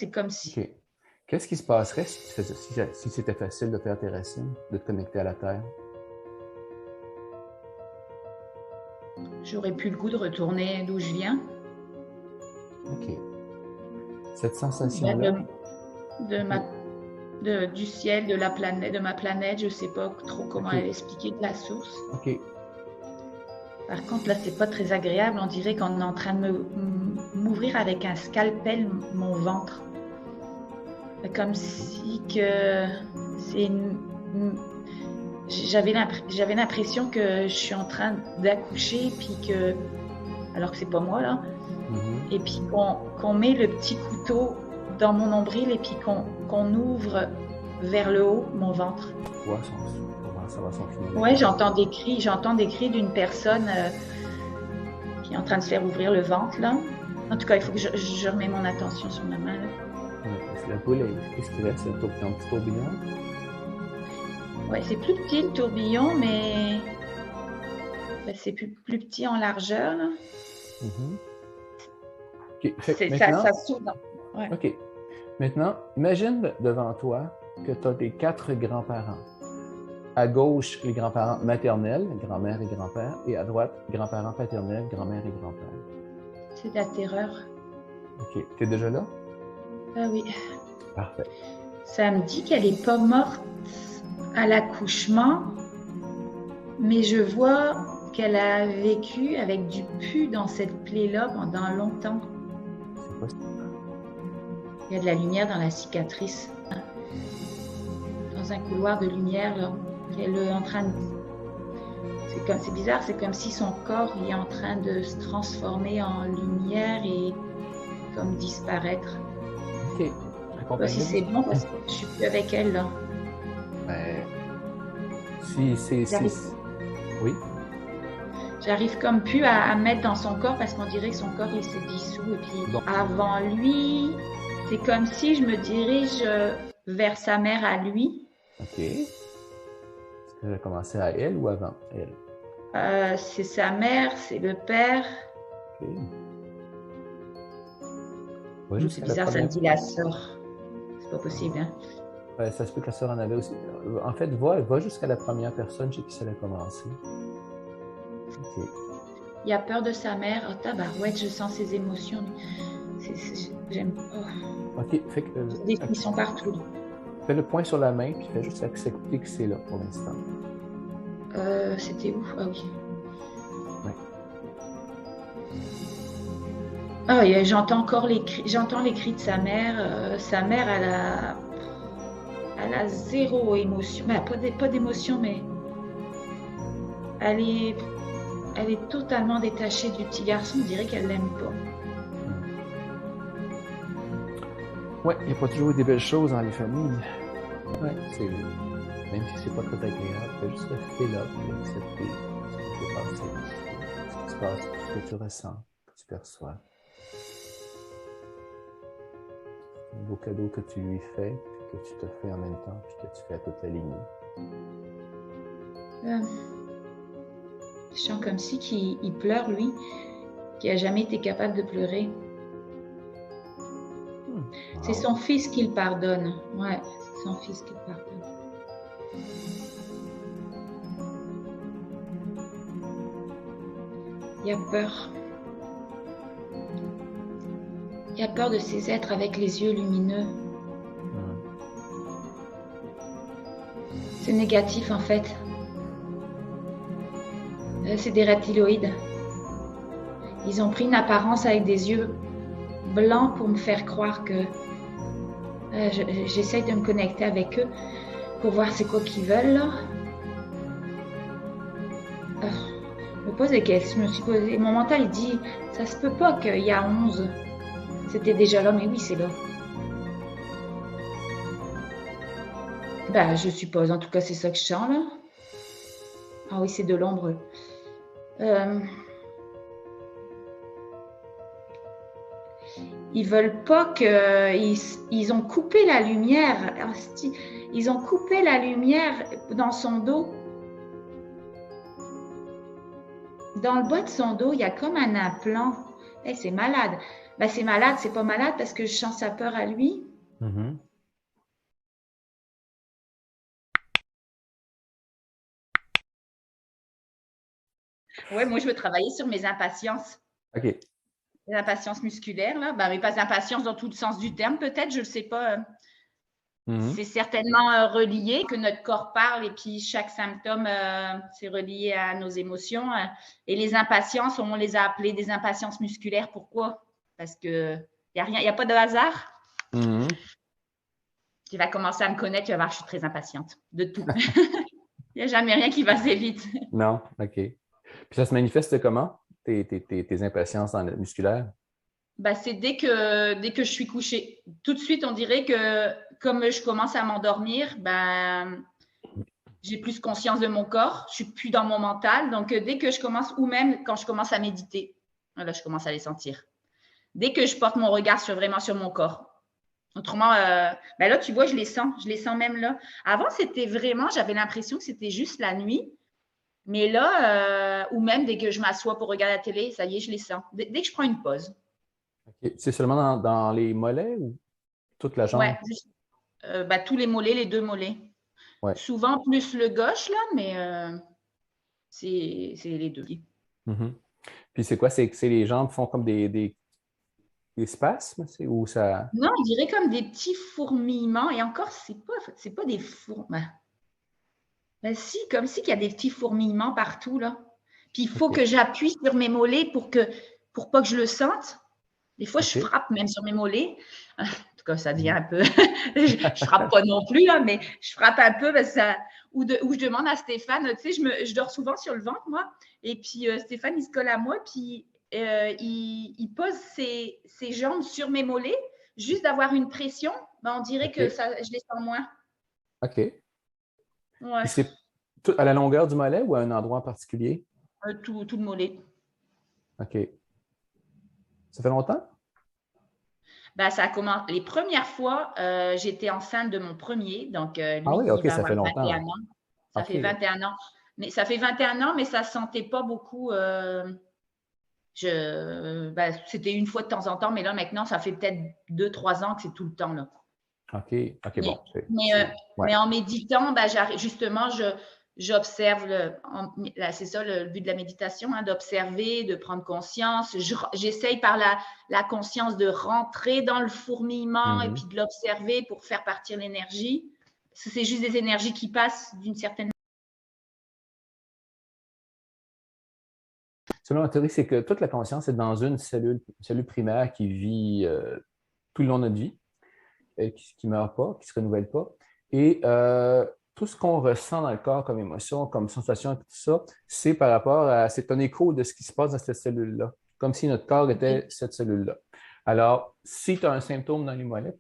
C'est comme si... OK. Qu'est-ce qui se passerait si c'était facile de faire tes racines, de te connecter à la Terre? J'aurais plus le goût de retourner d'où je viens. OK. Cette Ben, sensation-là, du ciel, de ma planète, je sais pas trop comment OK. expliquer, de la source. OK. Par contre, là, c'est pas très agréable. On dirait qu'on est en train de m'ouvrir avec un scalpel mon ventre. Comme si que c'est j'avais l'impression que je suis en train d'accoucher, puis que, alors que c'est pas moi là, et puis qu'on met le petit couteau dans mon nombril et puis qu'on ouvre vers le haut mon ventre. Ouais, ça va s'en finir. Ouais, j'entends des cris d'une personne qui est en train de se faire ouvrir le ventre là. En tout cas, il faut que je remets mon attention sur ma main là. Ouais, parce que la boule, qu'est-ce qu'il reste? C'est un petit tourbillon? Ouais, c'est plus petit le tourbillon, mais c'est plus petit en largeur là. OK. Maintenant, ça s'ouvre. Ouais. OK. Maintenant, imagine devant toi que tu as tes 4 grands-parents. À gauche, les grands-parents maternels, grand-mère et grand-père, et à droite, grands-parents paternels, grand-mère et grand-père. C'est de la terreur. OK. T'es déjà là? Ah oui. Parfait. Ça me dit qu'elle n'est pas morte à l'accouchement, mais je vois qu'elle a vécu avec du pu dans cette plaie-là pendant longtemps. C'est quoi ça? Il y a de la lumière dans la cicatrice. Dans un couloir de lumière, là. Elle est en train de... C'est bizarre, c'est comme si son corps est en train de se transformer en lumière et comme disparaître. OK. Si c'est bon, parce que je suis plus avec elle, là. Ben, si. Oui? J'arrive comme plus à mettre dans son corps parce qu'on dirait que son corps, il s'est dissous. Et puis, bon. Avant lui, c'est comme si je me dirige vers sa mère à lui. OK. Est-ce que j'ai commencé à elle ou avant elle? C'est sa mère, c'est le père. OK. Ouais, C'est bizarre, ça me dit la sœur. C'est pas possible, hein? Ouais, ça se peut que la sœur en avait aussi. En fait, va jusqu'à la première personne chez qui ça a commencé. OK. Il a peur de sa mère. Oh, tabarouette, je sens ses émotions. J'aime pas. OK. Fait que, des frissons partout. Fais le point sur la main, puis fais juste accepter que c'est là pour l'instant. C'était où? Ah oui. Ouais. Ah, j'entends encore les cris de sa mère. Sa mère, elle a zéro émotion. Ben, pas d'émotion, mais elle est totalement détachée du petit garçon. On dirait qu'elle l'aime pas. Ouais, il n'y a pas toujours eu des belles choses dans les familles. Ouais, c'est... Même si c'est pas très agréable, fais juste rester là, puis accepter ce qui s'est passé, ce qui se passe, ce que tu ressens, que tu perçois. C'est un beau cadeau que tu lui fais, puis que tu te fais en même temps, puis que tu fais à toute la ligne. Je sens comme si qu'il pleure, lui, qui a jamais été capable de pleurer. Wow. C'est son fils qui le pardonne. Ouais, c'est son fils qui le pardonne. Il a peur. Il a peur de ces êtres avec les yeux lumineux. C'est négatif en fait. C'est des reptiloïdes. Ils ont pris une apparence avec des yeux blancs pour me faire croire que j'essaye de me connecter avec eux pour voir c'est quoi qu'ils veulent là. Je me pose des questions, je me suis posé. Mon mental il dit ça se peut pas qu'il y a 11. C'était déjà là, mais oui, c'est là. Ben, je suppose, en tout cas, c'est ça que je sens là. Ah oui, c'est de l'ombre. Ils veulent pas que... Ils ont coupé la lumière. Ils ont coupé la lumière dans son dos. Dans le bas de son dos, il y a comme un implant. Hey, c'est malade. Ben, c'est malade, c'est pas malade parce que je sens sa peur à lui. Mhm. Ouais, moi, je veux travailler sur mes impatiences. OK. Les impatiences musculaires, là. Ben, mais pas d'impatience dans tout le sens du terme, peut-être, je ne sais pas. Mhm. C'est certainement relié, que notre corps parle et puis chaque symptôme, c'est relié à nos émotions. Et les impatiences, on les a appelées des impatiences musculaires. Pourquoi? Parce qu'il n'y a rien, il n'y a pas de hasard. Mhm. Tu vas commencer à me connaître, tu vas voir, je suis très impatiente de tout. Il n'y a jamais rien qui va assez vite. Non, OK. Puis ça se manifeste comment, tes impatiences musculaires? Ben, c'est dès que je suis couchée. Tout de suite, on dirait que comme je commence à m'endormir, ben, j'ai plus conscience de mon corps, je suis plus dans mon mental. Donc, dès que je commence, ou même quand je commence à méditer, là, je commence à les sentir. Dès que je porte mon regard vraiment sur mon corps. Autrement, ben là, tu vois, je les sens même là. Avant, c'était vraiment, j'avais l'impression que c'était juste la nuit. Mais là, ou même dès que je m'assois pour regarder la télé, ça y est, je les sens. Dès que je prends une pause. OK. C'est seulement dans les mollets ou toute la Ouais, jambe? juste, ben, tous les mollets, les deux mollets. Ouais. Souvent plus le gauche, là, mais c'est les deux. Mhm. Puis c'est quoi? C'est les jambes font comme des spasmes? Ou ça. Non, on dirait comme des petits fourmillements. Et encore, c'est pas des fourmillements. Ben si, comme si il y a des petits fourmillements partout, là. Puis il faut OK. que j'appuie sur mes mollets pour pas que je le sente. Des fois, je OK. frappe même sur mes mollets. En tout cas, ça devient un peu. Je frappe pas non plus, là, mais je frappe un peu parce que ça. Ou je demande à Stéphane, tu sais, je dors souvent sur le ventre, moi. Et puis Stéphane, il se colle à moi, puis il pose ses jambes sur mes mollets. Juste d'avoir une pression, ben, on dirait que OK. ça, je les sens moins. OK. Puis Ouais, c'est à la longueur du mollet ou à un endroit en particulier? tout le mollet. OK. Ça fait longtemps? Ben, ça commence. Les premières fois, j'étais enceinte de mon premier, donc Ah lui, oui, il OK, va ça avoir fait 21 longtemps. ans. Ça OK. fait 21 ans. Mais ça fait 21 ans, mais ça ne sentait pas beaucoup. Ben, c'était une fois de temps en temps, mais là, maintenant, ça fait peut-être 2, 3 ans que c'est tout le temps. Là. OK. OK, Mais, bon. mais, Ouais. mais en méditant, ben, justement, j'observe, c'est ça le but de la méditation, hein, d'observer, de prendre conscience. J'essaye par la conscience de rentrer dans le fourmillement et Mhm. puis de l'observer pour faire partir l'énergie. Parce que c'est juste des énergies qui passent d'une certaine. Selon la théorie, c'est que toute la conscience est dans une cellule primaire qui vit tout le long de notre vie, qui ne meurt pas, qui ne se renouvelle pas. Et tout ce qu'on ressent dans le corps comme émotion, comme sensation et tout ça, c'est un écho de ce qui se passe dans cette cellule-là, comme si notre corps était cette cellule-là. Alors, si tu as un symptôme dans les mollets,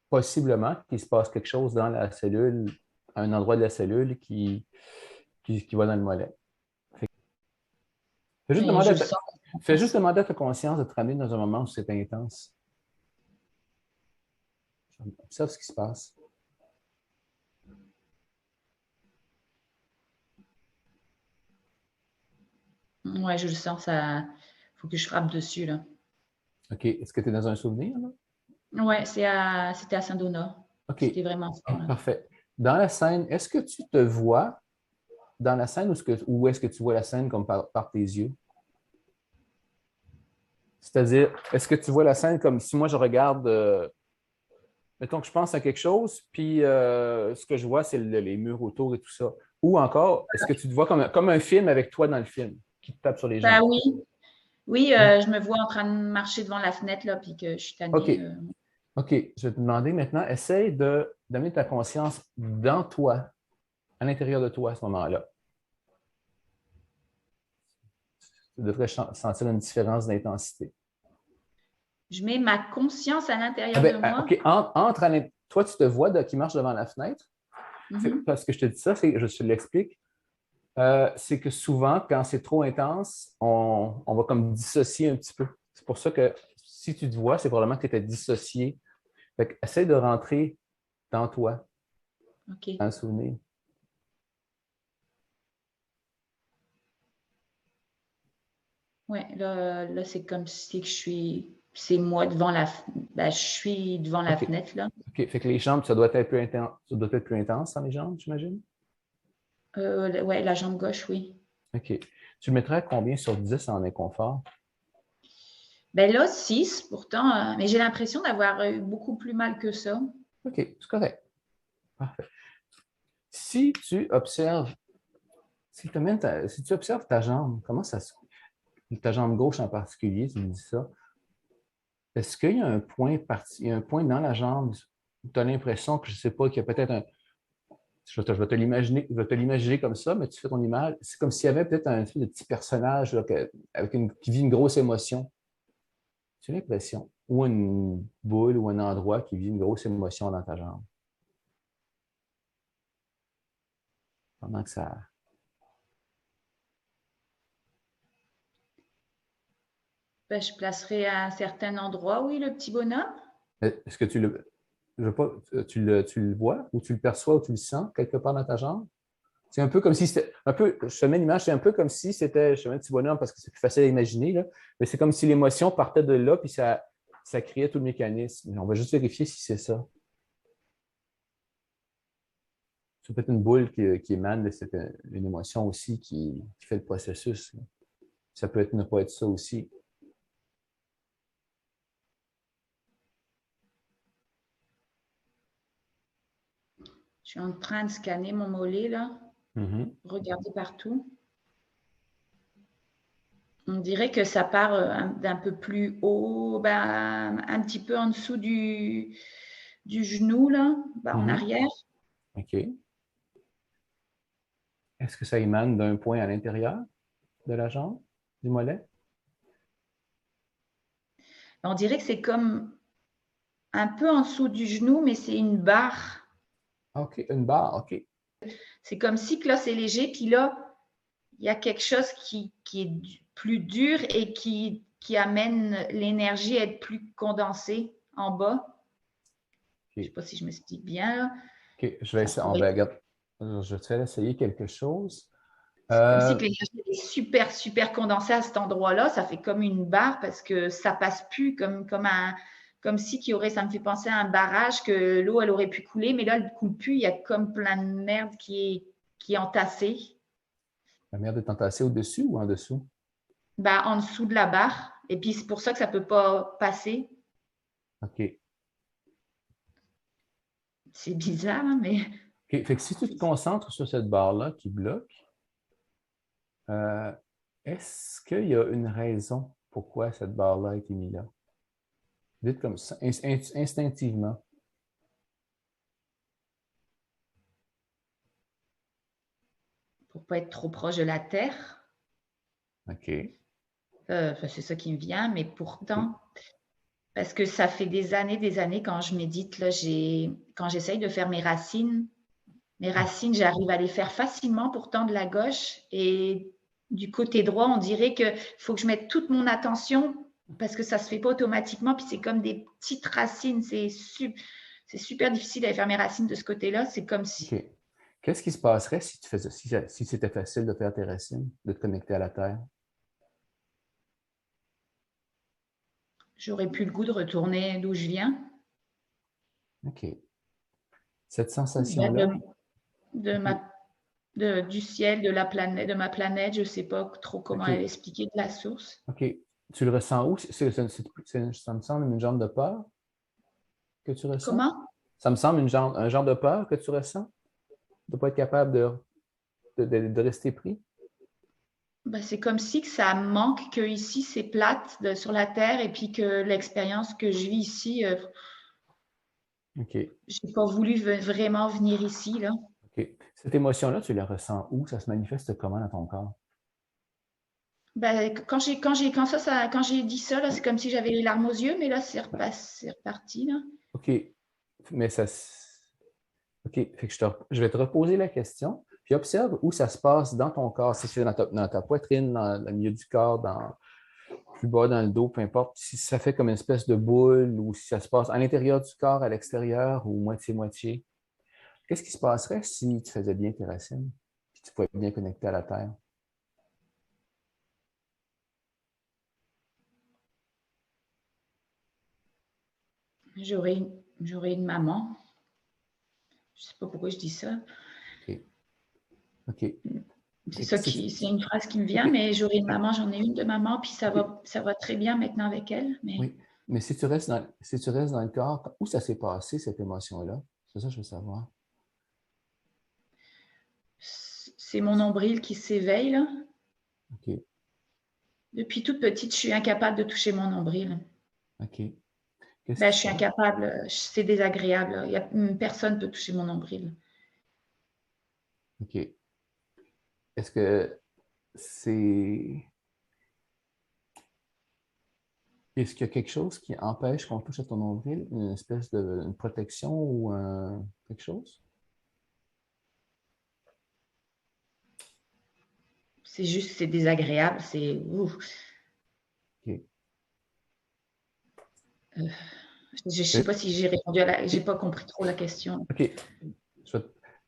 possiblement qu'il se passe quelque chose dans la cellule, à un endroit de la cellule qui va dans le mollet. Fais juste Et demander je à le ta, sens. fais juste demander à ta conscience de te ramener dans un moment où c'est intense. Observe ce qui se passe. Ouais, je le sens. Ça, faut que je frappe dessus là. OK. Est-ce que tu es dans un souvenir, là? Ouais, c'était à Saint-Donat. OK. C'était vraiment fort. Là. Parfait. Dans la scène, est-ce que tu te vois dans la scène ou est-ce que tu vois la scène comme par tes yeux? C'est-à-dire, est-ce que tu vois la scène comme si moi je regarde, mettons que je pense à quelque chose, puis ce que je vois, c'est les murs autour et tout ça. Ou encore, est-ce que tu te vois comme un film avec toi dans le film qui te tape sur les Ben jambes? oui, oui, Hein? je me vois en train de marcher devant la fenêtre, là, puis que je suis OK. tannée. OK. Je vais te demander maintenant, essaye d'amener ta conscience dans toi, à l'intérieur de toi à ce moment-là. Tu devrais sentir une différence d'intensité. Je mets ma conscience à Ah l'intérieur de ben, moi. OK, toi, tu te vois qui marche devant la fenêtre. Mhm. Parce que je te dis ça, je te l'explique. C'est que souvent, quand c'est trop intense, on va comme dissocier un petit peu. C'est pour ça que si tu te vois, c'est probablement que tu étais dissocié. Fait que, essaie de rentrer dans toi, OK. dans le souvenir. Ouais, là c'est comme si que je suis. c'est moi devant je suis devant la OK. fenêtre, là. OK. Fait que les jambes, ça doit être plus intense, ça doit être plus intense dans les jambes, j'imagine? Ouais, la jambe gauche, oui. OK. Tu le mettrais à combien sur 10 en inconfort? Ben là, 6 pourtant, mais j'ai l'impression d'avoir eu beaucoup plus mal que ça. OK, c'est correct. Parfait. Si tu observes, si tu observes ta jambe, comment ça se... Ta jambe gauche en particulier, tu me dis ça. Est-ce qu'il y a un point il y a un point dans la jambe où tu as l'impression que, je ne sais pas, qu'il y a peut-être un... Je vais te l'imaginer comme ça, mais tu fais ton image. C'est comme s'il y avait peut-être un de petit personnage là, qui vit une grosse émotion. Tu as l'impression. Ou une boule ou un endroit qui vit une grosse émotion dans ta jambe. Pendant que ça... Ben, je placerai à un certain endroit, oui, le petit bonhomme. Est-ce que tu le... Je veux pas, tu le vois ou tu le perçois ou tu le sens quelque part dans ta jambe? C'est un peu comme si c'était, un peu, je te mets l'image, c'est un peu comme si c'était, je te mets un petit bonhomme parce que c'est plus facile à imaginer, là, mais c'est comme si l'émotion partait de là, puis ça créait tout le mécanisme. On va juste vérifier si c'est ça. C'est peut-être une boule qui émane de une émotion aussi qui fait le processus. Ça peut être, ne pas être ça aussi. Je suis en train de scanner mon mollet, là, Mhm. regarder partout. On dirait que ça part d'un peu plus haut, ben, un petit peu en dessous du genou, là, ben, en Mhm. arrière. OK. Est-ce que ça émane d'un point à l'intérieur de la jambe, du mollet? On dirait que c'est comme un peu en dessous du genou, mais c'est une barre. Ah, OK, une barre, OK. C'est comme si que là, c'est léger, puis là, il y a quelque chose qui est plus dur et qui amène l'énergie à être plus condensée en bas. Je ne sais OK. pas si je m'explique bien, là. OK, je vais Ça essayer. On pourrait va, être, regarde, je vais te faire essayer quelque chose. c'est comme si Euh, que l'énergie est super, super condensée à cet endroit-là. Ça fait comme une barre parce que ça passe plus comme si qu'il y aurait, ça me fait penser à un barrage que l'eau, elle aurait pu couler, mais là, elle ne coule plus. Il y a comme plein de merde qui est entassée. la merde est entassée au-dessus ou en dessous? Ben, en dessous de la barre. Et puis, c'est pour ça que ça ne peut pas passer. OK. C'est bizarre, hein, mais OK. Fait que si tu te concentres sur cette barre-là qui bloque, euh, est-ce qu'il y a une raison pourquoi cette barre-là a été mise là? Dites comme ça, instinctivement. pour pas être trop proche de la terre. OK. C'est ça qui me vient, mais OK. pourtant, parce que ça fait des années quand je médite, là, quand j'essaye de faire mes racines, j'arrive à les faire facilement pourtant de la gauche. Et du côté droit, on dirait qu'il faut que je mette toute mon attention parce que ça ne se fait pas automatiquement. Puis c'est comme des petites racines. C'est super difficile à faire mes racines de ce côté-là. C'est comme si OK. Qu'est-ce qui se passerait si tu faisais, si c'était facile de faire tes racines, de te connecter à la Terre? j'aurais plus le goût de retourner d'où je viens. OK. Cette Ben, sensation-là, de OK. ma du ciel, de ma planète, je ne sais pas trop comment OK. expliquer de la source. OK. Tu le ressens où? Ça me semble une jambe de peur que tu ressens. Comment? Ça me semble un genre de peur que tu ressens, de ne pas être capable de rester pris. Ben, c'est comme si que ça manque que ici c'est plate sur la terre et puis que l'expérience que je vis ici, OK. j'ai pas voulu vraiment venir ici là. OK. Cette émotion-là, tu la ressens où? Ça se manifeste comment dans ton corps? Ben, quand j'ai dit ça là, c'est comme si j'avais les larmes aux yeux, mais là c'est reparti là. OK. Mais ça. OK. Fait que je vais te reposer la question, puis observe où ça se passe dans ton corps. Si c'est dans ta poitrine, dans le milieu du corps, plus bas dans le dos, peu importe. Si ça fait comme une espèce de boule ou si ça se passe à l'intérieur du corps, à l'extérieur ou moitié-moitié. Qu'est-ce qui se passerait si tu faisais bien tes racines, puis tu pouvais être bien connecté à la Terre? J'aurais une maman. Je ne sais pas pourquoi je dis ça. OK. OK. C'est une phrase qui me vient, OK. mais j'aurais une maman, j'en ai une de maman, puis ça va très bien maintenant avec elle. Mais Oui. Mais si tu restes dans le corps, où ça s'est passé, cette émotion-là? C'est ça que je veux savoir. c'est mon nombril qui s'éveille, là. OK. Depuis toute petite, je suis incapable de toucher mon nombril. OK. Qu'est-ce Ben, qui je se suis passe? incapable, c'est désagréable. Personne ne peut toucher mon nombril. OK. Est-ce que c'est... Est-ce qu'il y a quelque chose qui empêche qu'on touche à ton nombril? Une espèce de une protection ou quelque chose? C'est juste, c'est désagréable. OK. Je ne sais Fais- pas si j'ai répondu j'ai pas compris trop la question. OK.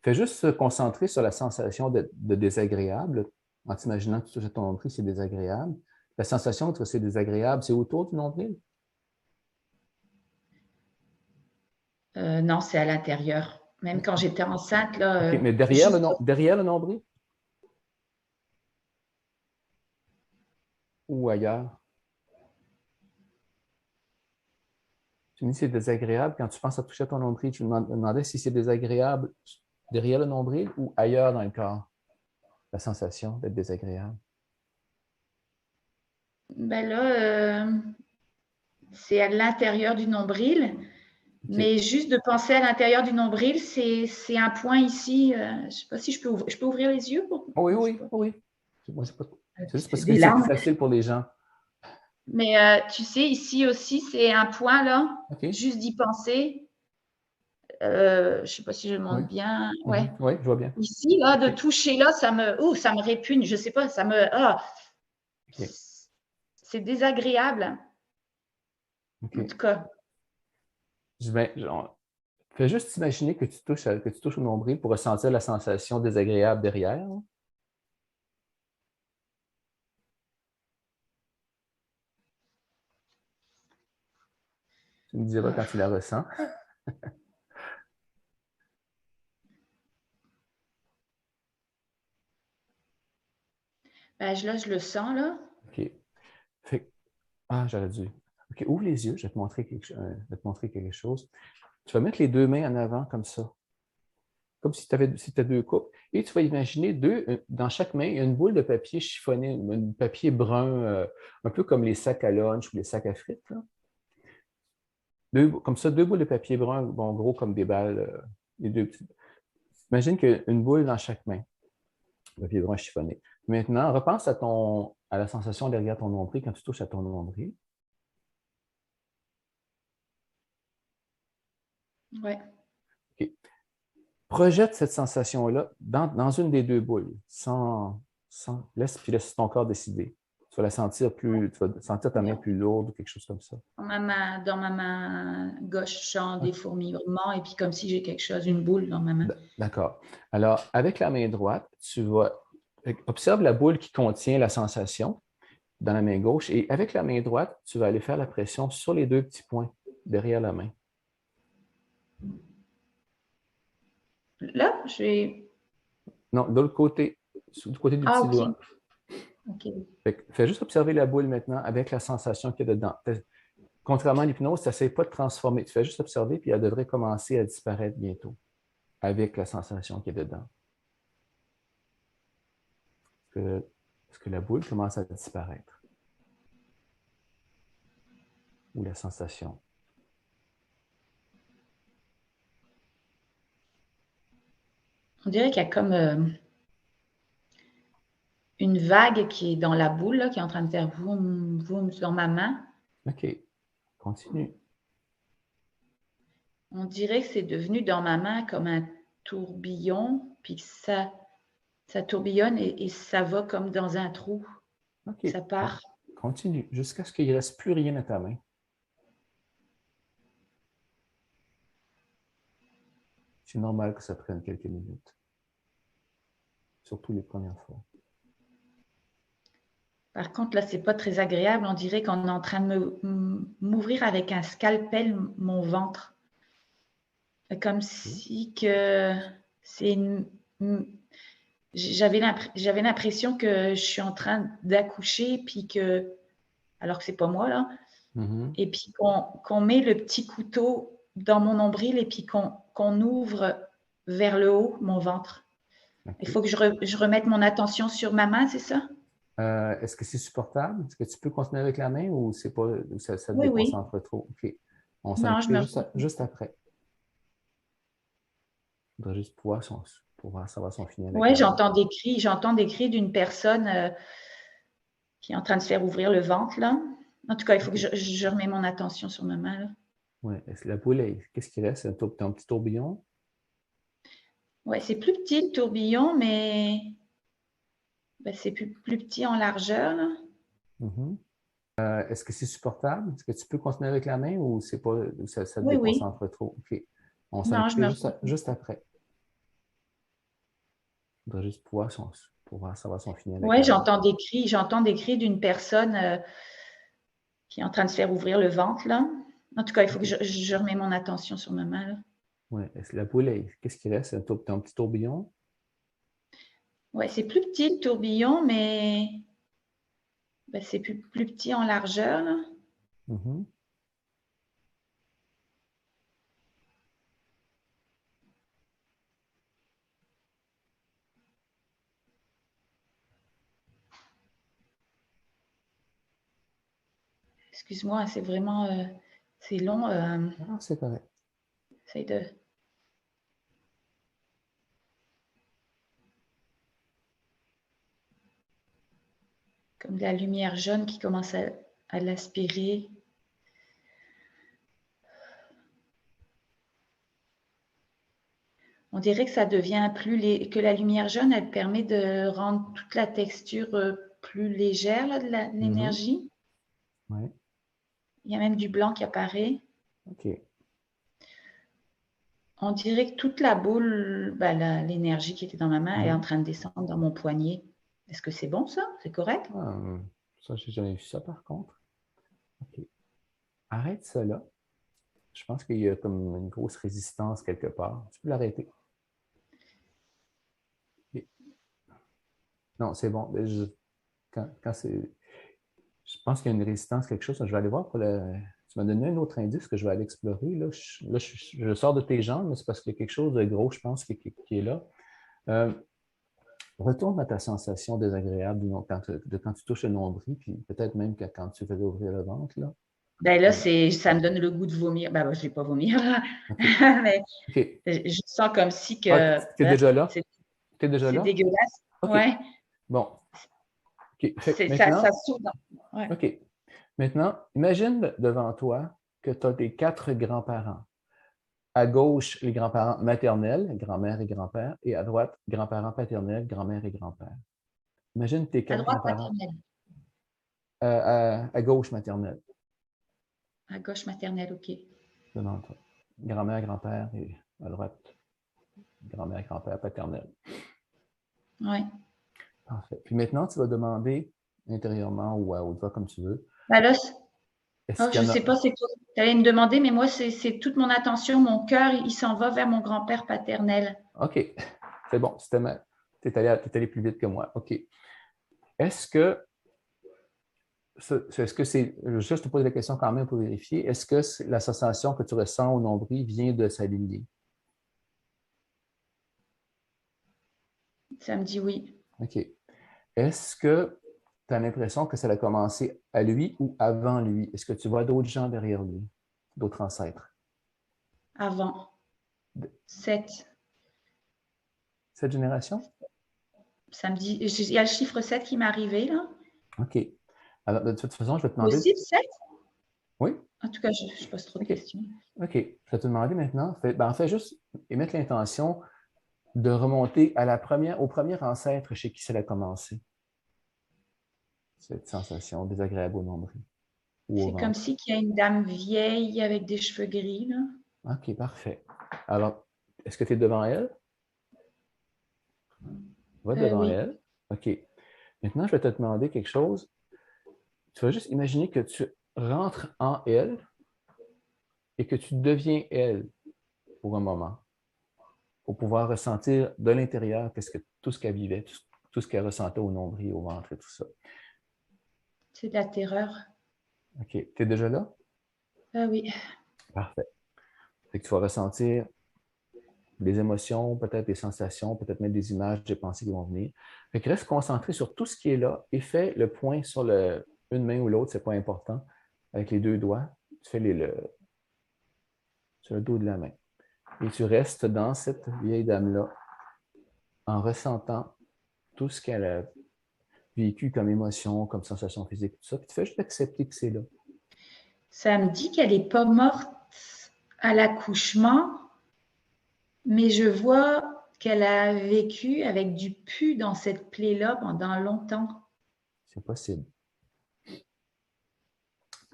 Fais juste se concentrer sur la sensation de désagréable. En t'imaginant que tu touches à ton nombril, c'est désagréable. La sensation que c'est désagréable, c'est autour du nombril? Non, c'est à l'intérieur. Même quand j'étais enceinte, là, OK, mais juste derrière le nombril ou ailleurs? Tu me dis que c'est désagréable quand tu penses à toucher à ton nombril. Tu me demandais si c'est désagréable derrière le nombril ou ailleurs dans le corps, la sensation d'être désagréable. ben là, c'est à l'intérieur du nombril. OK. Mais juste de penser à l'intérieur du nombril, c'est un point ici. Je ne sais pas si je peux ouvrir les yeux pour. Oh oui, Non, je sais oui, pas. oui. Moi, c'est juste C'est parce que des c'est plus larmes. facile pour les gens. Mais tu sais, ici aussi, c'est un point là. OK. Juste d'y penser. Je ne sais pas si je le Oui. montre bien. Ouais. Mhm. Oui, je vois bien. Ici, là, de OK. toucher là, ça me répugne. Je ne sais pas, OK. c'est désagréable. En OK. tout cas, Fais juste imaginer que que tu touches au nombril pour ressentir la sensation désagréable derrière. Tu me diras quand tu la ressens. ben, là, je le sens là. OK. Fait, j'aurais dû. OK, ouvre les yeux, je vais te montrer quelque chose. Tu vas mettre les deux mains en avant comme ça, comme si tu avais deux coupes. Et tu vas imaginer dans chaque main, il y a une boule de papier chiffonné, un papier brun, un peu comme les sacs à lunch ou les sacs à frites. Là. Comme ça, deux boules de papier brun, bon, gros comme des balles. Les deux petites. Imagine qu'il y a une boule dans chaque main, papier brun chiffonné. Maintenant, repense à la sensation derrière ton nombril quand tu touches à ton nombril. Ouais. OK. Projette cette sensation-là dans une des deux boules, laisse ton corps décider. Tu vas sentir ta main plus lourde ou quelque chose comme ça. Dans ma main gauche, je sens des fourmillements et puis comme si j'ai quelque chose, une boule dans ma main. D'accord. Alors, avec la main droite, observe la boule qui contient la sensation dans la main gauche et avec la main droite, tu vas aller faire la pression sur les deux petits points derrière la main. Là, je vais. Non, de l'autre côté, du côté du petit Ok. doigt. Ok. Fais juste observer la boule maintenant avec la sensation qu'il y a dedans. Contrairement à l'hypnose, tu n'essaies pas de transformer. Tu fais juste observer, puis elle devrait commencer à disparaître bientôt avec la sensation qui est dedans. Est-ce que la boule commence à disparaître? Ou la sensation? On dirait qu'il y a comme une vague qui est dans la boule, là, qui est en train de faire voum, voum sur ma main. OK. Continue. On dirait que c'est devenu dans ma main comme un tourbillon, puis ça tourbillonne et ça va comme dans un trou. OK. Ça part. Continue jusqu'à ce qu'il ne reste plus rien à ta main. C'est normal que ça prenne quelques minutes. Surtout les premières fois. Par contre, là, c'est pas très agréable. On dirait qu'on est en train de m'ouvrir avec un scalpel mon ventre. Comme si que c'est j'avais l'impression que je suis en train d'accoucher, puis que, alors que c'est pas moi, là, Mhm. et puis qu'on met le petit couteau dans mon nombril et puis qu'on ouvre vers le haut mon ventre. Il OK. faut que je remette mon attention sur ma main, c'est ça? Est-ce que c'est supportable? Est-ce que tu peux continuer avec la main ou c'est pas, ou ça te Oui, oui. déconcentre trop? OK. On s'en Non, je occupe me... juste après. On doit juste pouvoir savoir si on finit avec Ouais, la main. j'entends des cris d'une personne qui est en train de se faire ouvrir le ventre, là. En tout cas, il faut que OK. je remets mon attention sur ma main, là. Ouais. Est-ce que la poule, qu'est-ce qui reste? T'as un petit tourbillon? Ouais, c'est plus petit le tourbillon, mais ben, c'est plus petit en largeur, là. Mhm. Est-ce que c'est supportable? Est-ce que tu peux continuer avec la main ou c'est pas, ou ça te Oui, oui. déconcentre trop? OK. On s'en Non, je occupe me... juste après. On doit juste pouvoir savoir si on finit avec Ouais, la main. j'entends des cris d'une personne qui est en train de se faire ouvrir le ventre, là. En tout cas, il faut que OK. je remets mon attention sur ma main, là. Ouais. Est-ce que la poule, qu'est-ce qui reste? T'as un petit tourbillon? Ouais, c'est plus petit le tourbillon, mais ben, c'est plus petit en largeur, là. Mhm. Excuse-moi, c'est vraiment c'est long. Ah, c'est correct. Essaye de comme de la lumière jaune qui commence à l'aspirer. On dirait que ça devient que la lumière jaune, elle permet de rendre toute la texture plus légère là, de Mhm. l'énergie. Ouais. Il y a même du blanc qui apparaît. OK. On dirait que toute la boule, ben, l'énergie qui était dans ma main est en Mhm. train de descendre dans mon poignet. Est-ce que c'est bon ça? C'est correct? Ah, ça, j'ai jamais vu ça par contre. OK. Arrête ça là. Je pense qu'il y a comme une grosse résistance quelque part. Tu peux l'arrêter. OK. Non, c'est bon. Quand c'est. Je pense qu'il y a une résistance, quelque chose. Je vais aller voir pour le. Tu m'as donné un autre indice que je vais aller explorer. Je sors de tes jambes, mais c'est parce qu'il y a quelque chose de gros, je pense, qui est là. Euh, Retourne à ta sensation désagréable quand tu touches le nombril, puis peut-être même que quand tu veux ouvrir le ventre, là. Ben là, Euh, ça me donne le goût de vomir. Ben, je ne vais pas vomir, là. OK. Mais OK. je sens comme si Ah, que t'es déjà là? c'est T'es déjà c'est là? dégueulasse. OK. Ouais, Bon. OK. Fait que ça maintenant, s'ouvre. Ouais. OK. Maintenant, imagine devant toi que tu as tes quatre grands-parents. À gauche, les grands-parents maternels, grand-mère et grand-père, et à droite, grands-parents paternels, grand-mère et grand-père. Imagine tes À quatre droite grands-parents maternelle, à gauche maternelle à gauche maternelle, ok. devant toi. Grand-mère, grand-père et à droite, grand-mère, grand-père paternel. Ouais. Parfait. Puis maintenant, tu vas demander intérieurement ou à haute voix comme tu veux, Ben là, est-ce oh, qu'il je y en sais pas, a. c'est quoi. Tu allais me demander, mais moi, c'est toute mon attention, mon cœur, il s'en va vers mon grand-père paternel. OK, c'est bon, t'es allé plus vite que moi. OK. Est-ce que est-ce que c'est. Je te pose la question quand même pour vérifier. Est-ce que la sensation que tu ressens au nombril vient de s'aligner? Ça me dit oui. OK. Est-ce que tu as l'impression que ça a commencé à lui ou avant lui? Est-ce que tu vois d'autres gens derrière lui, d'autres ancêtres? Avant. 7. Cette génération? Ça me dit. Il y a le chiffre 7 qui m'est arrivé, là. OK. Alors, de toute façon, je vais te demander. Possible, 7? Oui? En tout cas, je pose trop de OK. questions. OK. Je vais te demander maintenant, fais juste émettre l'intention de remonter au premier ancêtre chez qui ça a commencé, cette sensation désagréable au nombril ou au C'est comme ventre. si qu'il y a une dame vieille avec des cheveux gris, là. OK, parfait. Alors, est-ce que tu es devant elle? Va devant Oui. elle. OK. Maintenant, je vais te demander quelque chose. Tu vas juste imaginer que tu rentres en elle et que tu deviens elle pour un moment, pour pouvoir ressentir de l'intérieur tout ce qu'elle vivait, tout ce qu'elle ressentait au nombril, au ventre et tout ça. C'est de la terreur. OK. Tu es déjà là? Ah oui. Parfait. Fait que tu vas ressentir des émotions, peut-être des sensations, peut-être même des images, des pensées qui vont venir. Fait que reste concentré sur tout ce qui est là et fais le point sur une main ou l'autre, c'est pas important. Avec les deux doigts, tu fais sur le dos de la main. Et tu restes dans cette vieille dame-là en ressentant tout ce qu'elle a vécu comme émotion, comme sensation physique, tout ça. Puis tu fais juste accepter que c'est là. Ça me dit qu'elle n'est pas morte à l'accouchement, mais je vois qu'elle a vécu avec du pu dans cette plaie-là pendant longtemps. C'est possible.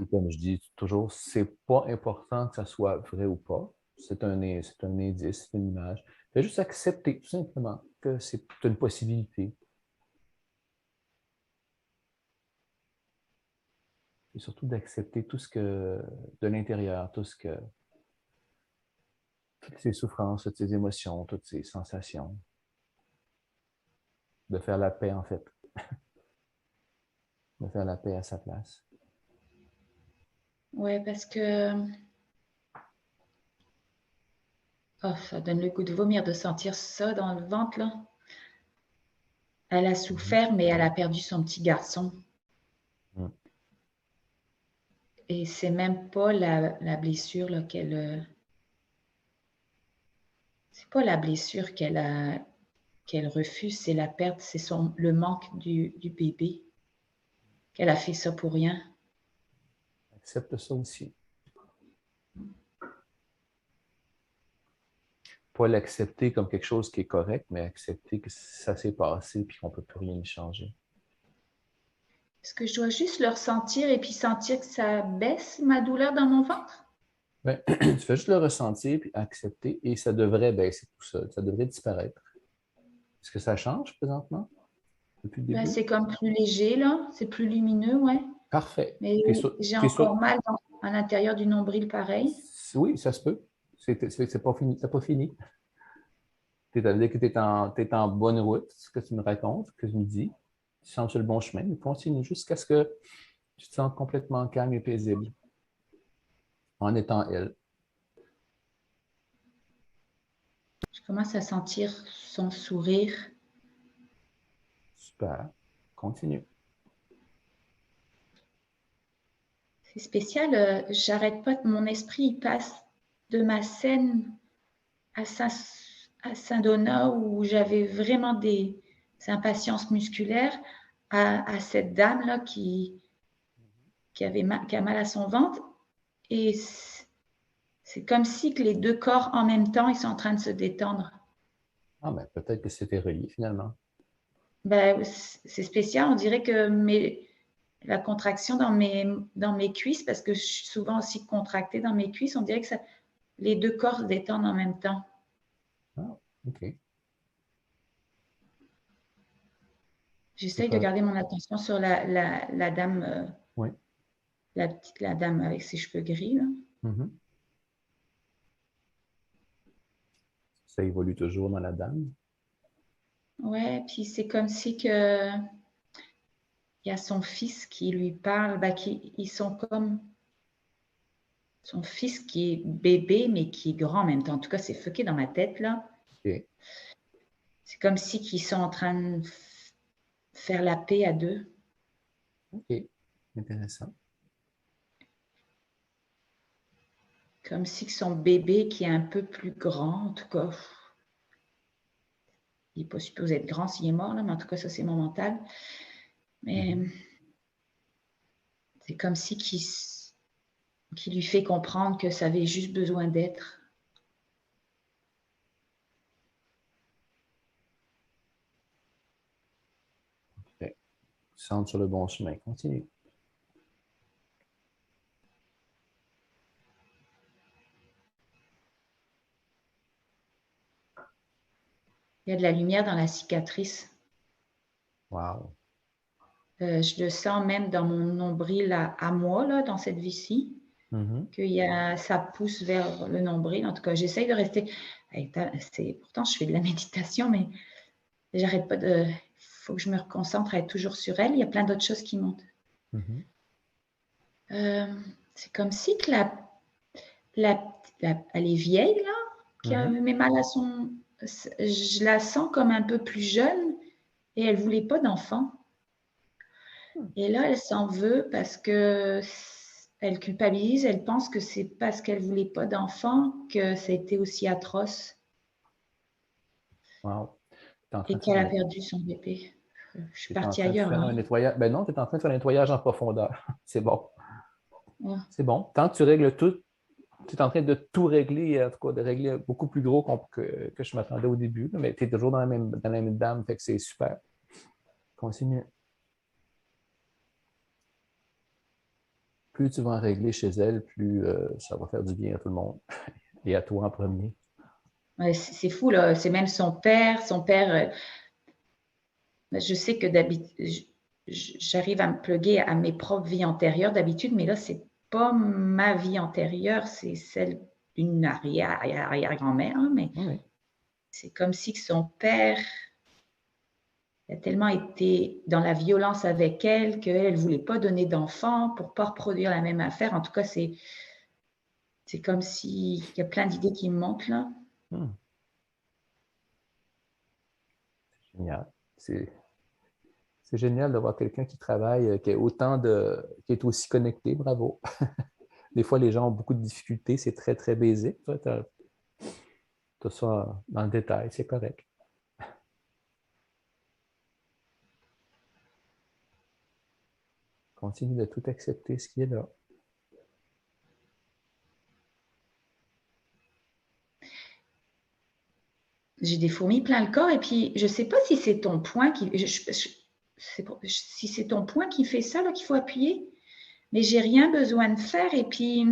Et comme je dis toujours, c'est pas important que ça soit vrai ou pas. C'est un indice, c'est une image. Fais juste accepter, tout simplement, que c'est une possibilité. Et surtout d'accepter tout ce que, de l'intérieur, toutes ces souffrances, toutes ces émotions, toutes ces sensations. De faire la paix, en fait. De faire la paix à sa place. Ouais, parce que oh, ça donne le goût de vomir de sentir ça dans le ventre, là. Elle a souffert, mais elle a perdu son petit garçon. Mm. Et c'est même pas la blessure là, c'est pas la blessure qu'elle refuse, c'est la perte, c'est le manque du bébé. Qu'elle a fait ça pour rien. Accepte ça aussi. Pas l'accepter comme quelque chose qui est correct, mais accepter que ça s'est passé et qu'on ne peut plus rien y changer. Est-ce que je dois juste le ressentir et puis sentir que ça baisse ma douleur dans mon ventre? Ben, tu fais juste le ressentir puis accepter et ça devrait baisser tout seul. Ça devrait disparaître. Est-ce que ça change présentement depuis le Ben, début? c'est comme plus léger, là. C'est plus lumineux, ouais. Parfait. Mais j'ai encore mal à l'intérieur du nombril, pareil. Oui, ça se peut. C'est pas fini. C'est pas fini. Tu es, que t'es en bonne route, ce que tu me racontes, ce que tu me dis. Tu sens sur le bon chemin, mais continue jusqu'à ce que tu te sentes complètement calme et paisible en étant elle. Je commence à sentir son sourire. Super. Continue. C'est spécial, j'arrête pas, mon esprit il passe de ma scène à Saint-Donat où j'avais vraiment des impatiences musculaires à cette dame-là qui a mal à son ventre. Et c'est comme si que les deux corps en même temps, ils sont en train de se détendre. Ah, ben, peut-être que c'était relié finalement. Ben, c'est spécial, on dirait que la contraction dans mes cuisses, parce que je suis souvent aussi contractée dans mes cuisses, on dirait que les deux corps se détendent en même temps. Ah, OK. C'est J'essaye de quoi? garder mon attention sur la dame, Oui. la dame avec ses cheveux gris. Là. Mhm. Ça évolue toujours dans la dame. Ouais, puis c'est comme si que il y a son fils qui lui parle, ben, ils sont comme son fils qui est bébé, mais qui est grand en même temps. En tout cas, c'est fucké dans ma tête, là. OK. C'est comme si qu'ils sont en train de faire la paix à deux. OK. Intéressant. Comme si que son bébé qui est un peu plus grand, en tout cas, il n'est pas supposé être grand s'il est mort, là, mais en tout cas, ça, c'est mon mental. Mais Mhm. c'est comme si qui lui fait comprendre que ça avait juste besoin d'être. Parfait. Tu sembles sur le bon chemin. Continue. Il y a de la lumière dans la cicatrice. Wow. Je le sens même dans mon nombril à moi, là, dans cette vie-ci, ça pousse vers le nombril. En tout cas, j'essaye de rester. Pourtant, je fais de la méditation, mais j'arrête pas de. Il faut que je me reconcentre à être toujours sur elle. Il y a plein d'autres choses qui montent. C'est comme si que elle est vieille, là, qui a met mal à son. Je la sens comme un peu plus jeune et elle voulait pas d'enfant. Et là, elle s'en veut parce que elle culpabilise, elle pense que c'est parce qu'elle voulait pas d'enfant que ça a été aussi atroce. Wow. Et qu'elle a perdu son bébé. Je suis partie ailleurs. Tu es en train de faire un nettoyage. Ben non, tu es en train de faire un nettoyage en profondeur. C'est bon. Ouais. C'est bon. Tant que tu règles tout, tu es en train de tout régler, en tout cas de régler beaucoup plus gros que je m'attendais au début. Mais tu es toujours dans la même dame, fait que c'est super. Continue. Plus tu vas en régler chez elle, plus ça va faire du bien à tout le monde. Et à toi en premier. Ouais, c'est fou, là. C'est même son père. Son père, je sais que d'habitude, j'arrive à me plugger à mes propres vies antérieures d'habitude, mais là, c'est pas ma vie antérieure, c'est celle d'une arrière-grand-mère, hein, mais c'est comme si que son père a tellement été dans la violence avec elle qu'elle ne voulait pas donner d'enfant pour ne pas reproduire la même affaire. En tout cas, c'est comme s'il y a plein d'idées qui me montent là. C'est génial. C'est génial d'avoir quelqu'un qui travaille, qui est aussi connecté. Bravo. Des fois, les gens ont beaucoup de difficultés. C'est très, très basique. Toi, tu as ça dans le détail. C'est correct. Continue de tout accepter ce qui est là. J'ai des fourmis plein le corps et puis je ne sais pas si c'est ton poing qui. Si c'est ton poing qui fait ça, là, qu'il faut appuyer, mais j'ai rien besoin de faire. Et puis,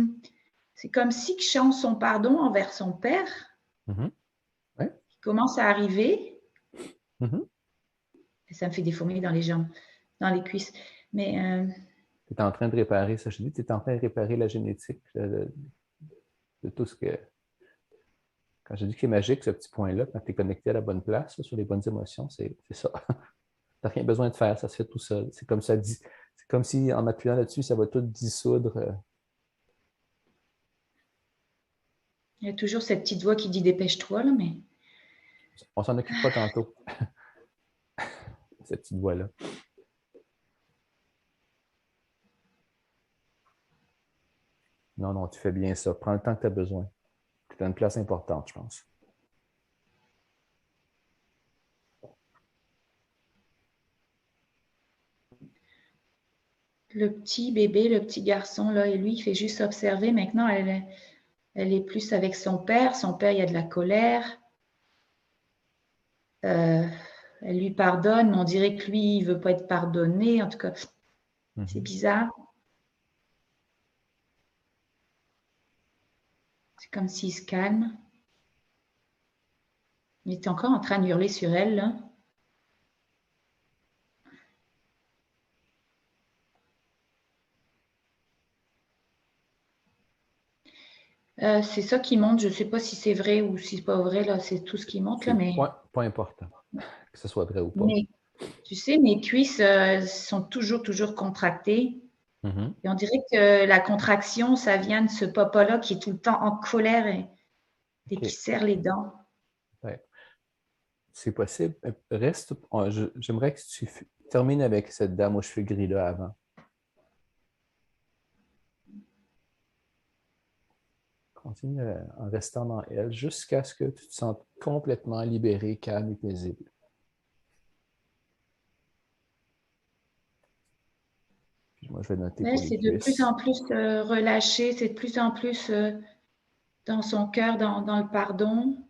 c'est comme si que chante son pardon envers son père, qui commence à arriver. Et ça me fait des fourmis dans les jambes, dans les cuisses. Mais. Tu es en train de réparer ça. Je dis, tu es en train de réparer la génétique de tout ce que. Quand je dis que c'est magique, ce petit point-là, quand tu es connecté à la bonne place, là, sur les bonnes émotions, c'est ça. Tu n'as rien besoin de faire, ça se fait tout seul. C'est comme ça dit. C'est comme si en appuyant là-dessus, ça va tout dissoudre. Il y a toujours cette petite voix qui dit dépêche-toi, là, mais. On s'en occupera tantôt. Cette petite voix-là. Non, non, tu fais bien ça. Prends le temps que tu as besoin. Tu as une place importante, je pense. Le petit bébé, le petit garçon, là, et lui, il fait juste observer. Maintenant, elle est plus avec son père. Son père, il y a de la colère. Elle lui pardonne, mais on dirait que lui, il ne veut pas être pardonné. En tout cas, c'est bizarre. C'est comme s'il se calme. Il est encore en train de hurler sur elle, là. C'est ça qui monte. Je ne sais pas si c'est vrai ou si c'est pas vrai. Là, c'est tout ce qui monte. Là, mais... Pas important, que ce soit vrai ou pas. Mais, tu sais, mes cuisses sont toujours contractées. Et on dirait que la contraction, ça vient de ce papa-là qui est tout le temps en colère et qui serre les dents. Ouais. C'est possible. Reste. J'aimerais que tu termines avec cette dame aux cheveux gris-là avant. Continue en restant dans elle jusqu'à ce que tu te sentes complètement libéré, calme et paisible. Puis moi, je vais noter pour les C'est de plus cuisses. en plus relâché, c'est de plus en plus dans son cœur, dans le pardon.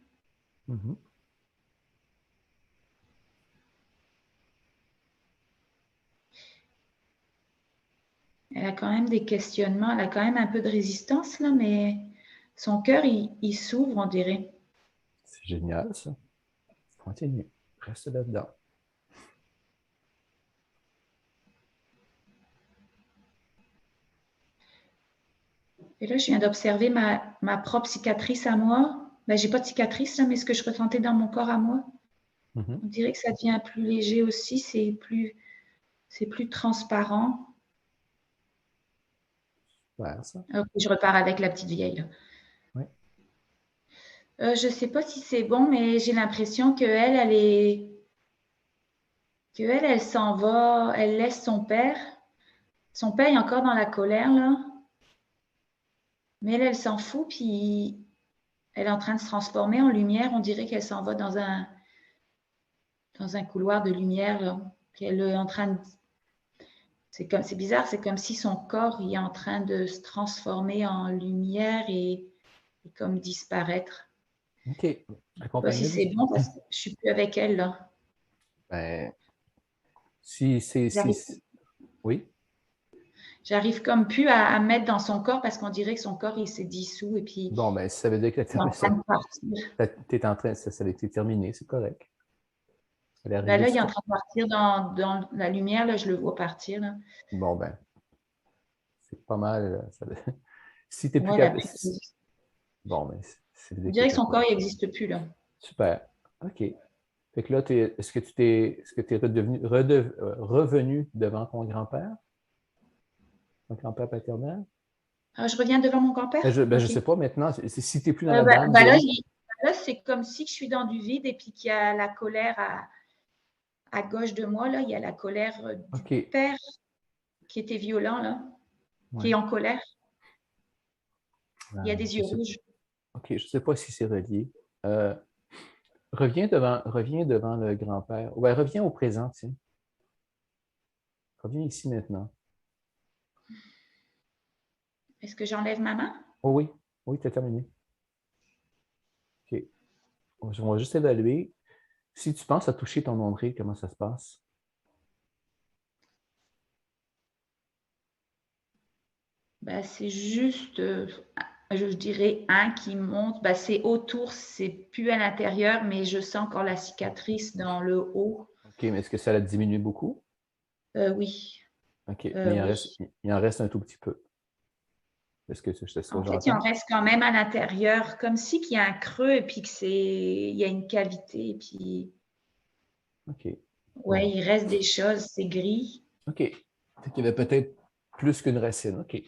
Elle a quand même des questionnements, elle a quand même un peu de résistance, là, mais son cœur, il s'ouvre, on dirait. C'est génial, ça. Continue. Reste là-dedans. Et là, je viens d'observer ma propre cicatrice à moi. Ben, j'ai pas de cicatrice, là, mais ce que je ressentais dans mon corps à moi. Mhm. On dirait que ça devient plus léger aussi, c'est plus transparent. Super, ça. Alors que je repars avec la petite vieille, là. Oui. Je ne sais pas si c'est bon, mais j'ai l'impression qu'elle s'en va, elle laisse son père. Son père est encore dans la colère, là. Mais elle s'en fout, puis elle est en train de se transformer en lumière. On dirait qu'elle s'en va dans un couloir de lumière, là. Qu'elle est en train de... C'est bizarre, c'est comme si son corps est en train de se transformer en lumière et comme disparaître. OK. Je ne sais pas si Accompagné de... c'est bon parce que je ne suis plus avec elle, là. Ben, si c'est... J'arrive Oui. J'arrive comme plus à mettre dans son corps parce qu'on dirait que son corps, il s'est dissous et puis Bon, ben, ça veut dire que il est en train de partir. t'es en train, ça a été terminé, c'est correct. Ça allait Ben arriver là, il est aussi. en train de partir dans la lumière, là, je le vois partir. Là. Bon, ben, c'est pas mal. Si t'es plus Ouais, la capable. petite- Bon, ben, c'est On veut dire que dirait t'es que son capable. corps, il n'existe plus. Là. Super. OK. Fait que là, est-ce que tu es revenu devant ton grand-père paternel? Ah, je reviens devant mon grand-père? Ben, je OK. sais pas maintenant. Si tu n'es plus dans la bande Ben là, vieille. là, c'est comme si je suis dans du vide et puis qu'il y a la colère à gauche de moi. Là, il y a la colère du OK. père qui était violent, là, qui Ouais. est en colère. Il y a des Je yeux sais, rouges. OK. Je sais pas si c'est relié. Euh, reviens devant le grand-père. Ouais, reviens au présent, tiens. Reviens ici maintenant. Est-ce que j'enlève ma main? Oh oui. Oui, tu as terminé. OK. On va juste évaluer. Si tu penses à toucher ton nombril, comment ça se passe? Ben, c'est juste, je dirais, un qui monte. Ben, c'est autour, c'est plus à l'intérieur, mais je sens encore la cicatrice dans le haut. OK, mais est-ce que ça la diminue beaucoup? Oui, OK, mais oui. il en reste un tout petit peu. Est-ce que c'est ce que En fait, il en j'entends? reste quand même à l'intérieur, comme si qu'il y a un creux et puis il y a une cavité. Et puis, OK. ouais, Bon. il reste des choses, c'est gris. OK. Fait qu'il y avait peut-être plus qu'une racine. OK.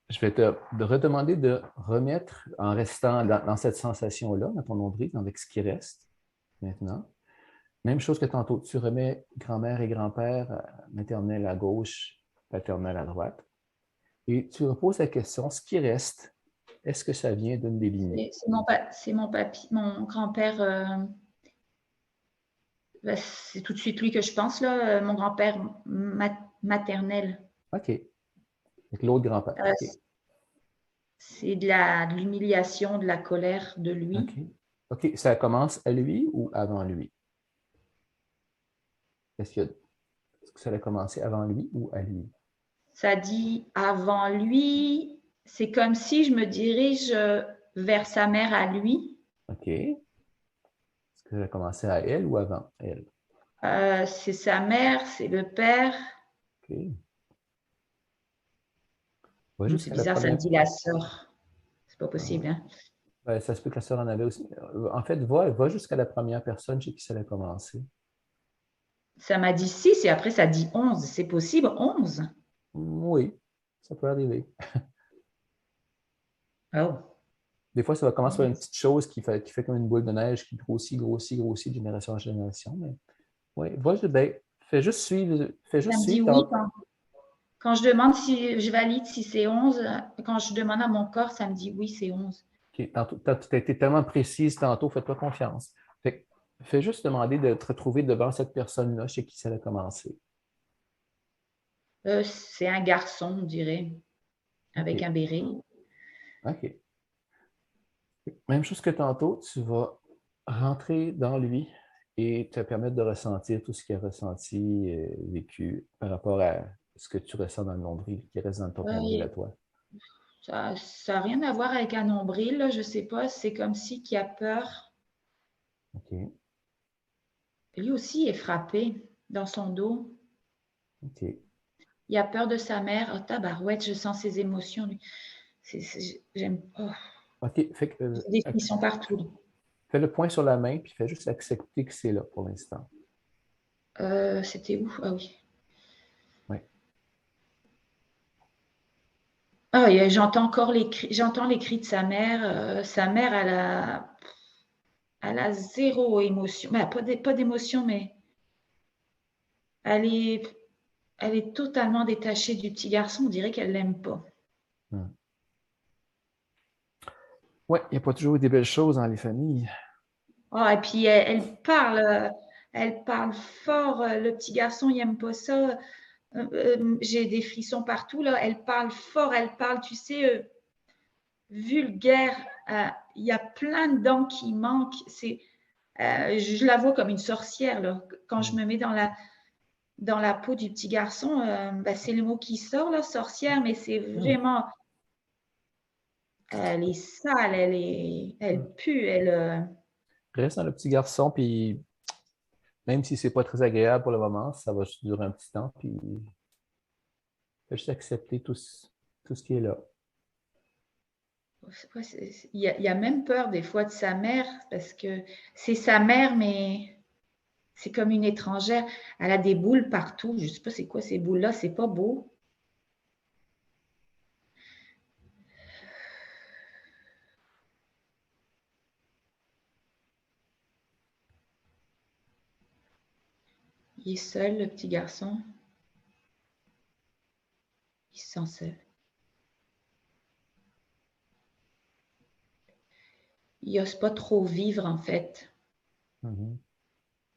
Je vais te redemander de remettre, en restant dans cette sensation-là, dans ton nombril, avec ce qui reste maintenant. Même chose que tantôt, tu remets grand-mère et grand-père, maternelle à gauche, paternelle à droite. Et tu reposes la question, ce qui reste, est-ce que ça vient d'une des lignées? C'est mon papy, mon grand-père. Ben, c'est tout de suite lui que je pense, là, mon grand-père maternel. OK. Avec l'autre grand-père. Euh, OK. C'est de l'humiliation, de la colère de OK. lui. OK. Ça commence à lui ou avant lui? Est-ce que ça a commencé avant lui ou à lui? Ça dit avant lui, c'est comme si je me dirige vers sa mère à lui. OK. Est-ce que ça a commencé à elle ou avant elle? C'est sa mère, c'est le père. OK. Va C'est jusqu'à la bizarre, ça me première. dit la sœur. C'est pas Ah, possible, hein? ben, ça se peut que la sœur en avait aussi. En fait, va jusqu'à la première personne chez qui ça a commencé. Ça m'a dit 6 et après ça dit 11. C'est possible, 11? Oui, ça peut arriver. Oh. Des fois, ça va commencer par une petite chose qui fait comme une boule de neige qui grossit, grossit, grossit de génération en génération. Mais oui, ben, fais Ça juste me dit suivre oui quand je demande si je valide si c'est 11. Quand je demande à mon corps, ça me dit oui, c'est 11. OK, tantôt, tu as été tellement précise tantôt, fais-toi confiance. Fais juste demander de te retrouver devant cette personne-là chez qui ça a commencé. C'est un garçon, on dirait, avec OK. un béret. OK. Même chose que tantôt, tu vas rentrer dans lui et te permettre de ressentir tout ce qu'il a ressenti, vécu par rapport à ce que tu ressens dans le nombril, qui reste dans ton nombril à Ouais, toi. ça n'a rien à voir avec un nombril, là, je sais pas. C'est comme si qui a peur. OK. Lui aussi est frappé dans son dos. OK. Il a peur de sa mère. Oh, tabarouette, je sens ses émotions. Lui. J'aime. Oh, OK. Fait que, j'ai des frissons partout. fais le point sur la main, puis fais juste accepter que c'est là pour l'instant. C'était où? Ah oui. Oui. Ah, j'entends encore j'entends les cris de sa mère. Sa mère, elle a zéro émotion. Ben, pas d'émotion, mais elle est, elle est totalement détachée du petit garçon. On dirait qu'elle l'aime pas. Oui, il n'y a pas toujours eu des belles choses dans les familles. Ah, et puis elle parle fort. Le petit garçon, il aime pas ça. J'ai des frissons partout là. Elle parle fort, elle parle, tu sais, vulgaire. Il y a plein de dents qui manquent. Je la vois comme une sorcière là. Quand je me mets dans la peau du petit garçon, ben, c'est le mot qui sort là, sorcière, mais c'est vraiment. Elle est sale, elle pue, Reste dans le petit garçon, puis même si c'est pas très agréable pour le moment, ça va juste durer un petit temps, puis fais juste accepter tout ce qui est là. il y a même peur des fois de sa mère parce que c'est sa mère, mais c'est comme une étrangère. Elle a des boules partout. Je ne sais pas c'est quoi ces boules-là. C'est pas beau. Il est seul, le petit garçon. Il se sent seul. Il n'ose pas trop vivre en fait. Mhm.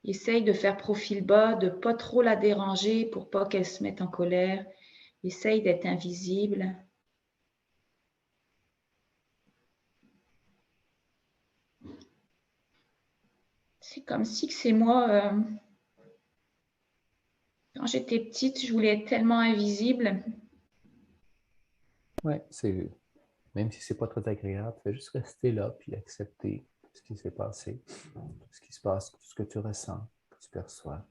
Il essaye de faire profil bas, de pas trop la déranger pour pas qu'elle se mette en colère. Il essaye d'être invisible. C'est comme si que c'est moi. Quand j'étais petite, je voulais être tellement invisible. Ouais, même si c'est pas très agréable, fais juste rester là, puis accepter ce qui s'est passé, tout ce qui se passe, tout ce que tu ressens, que tu perçois.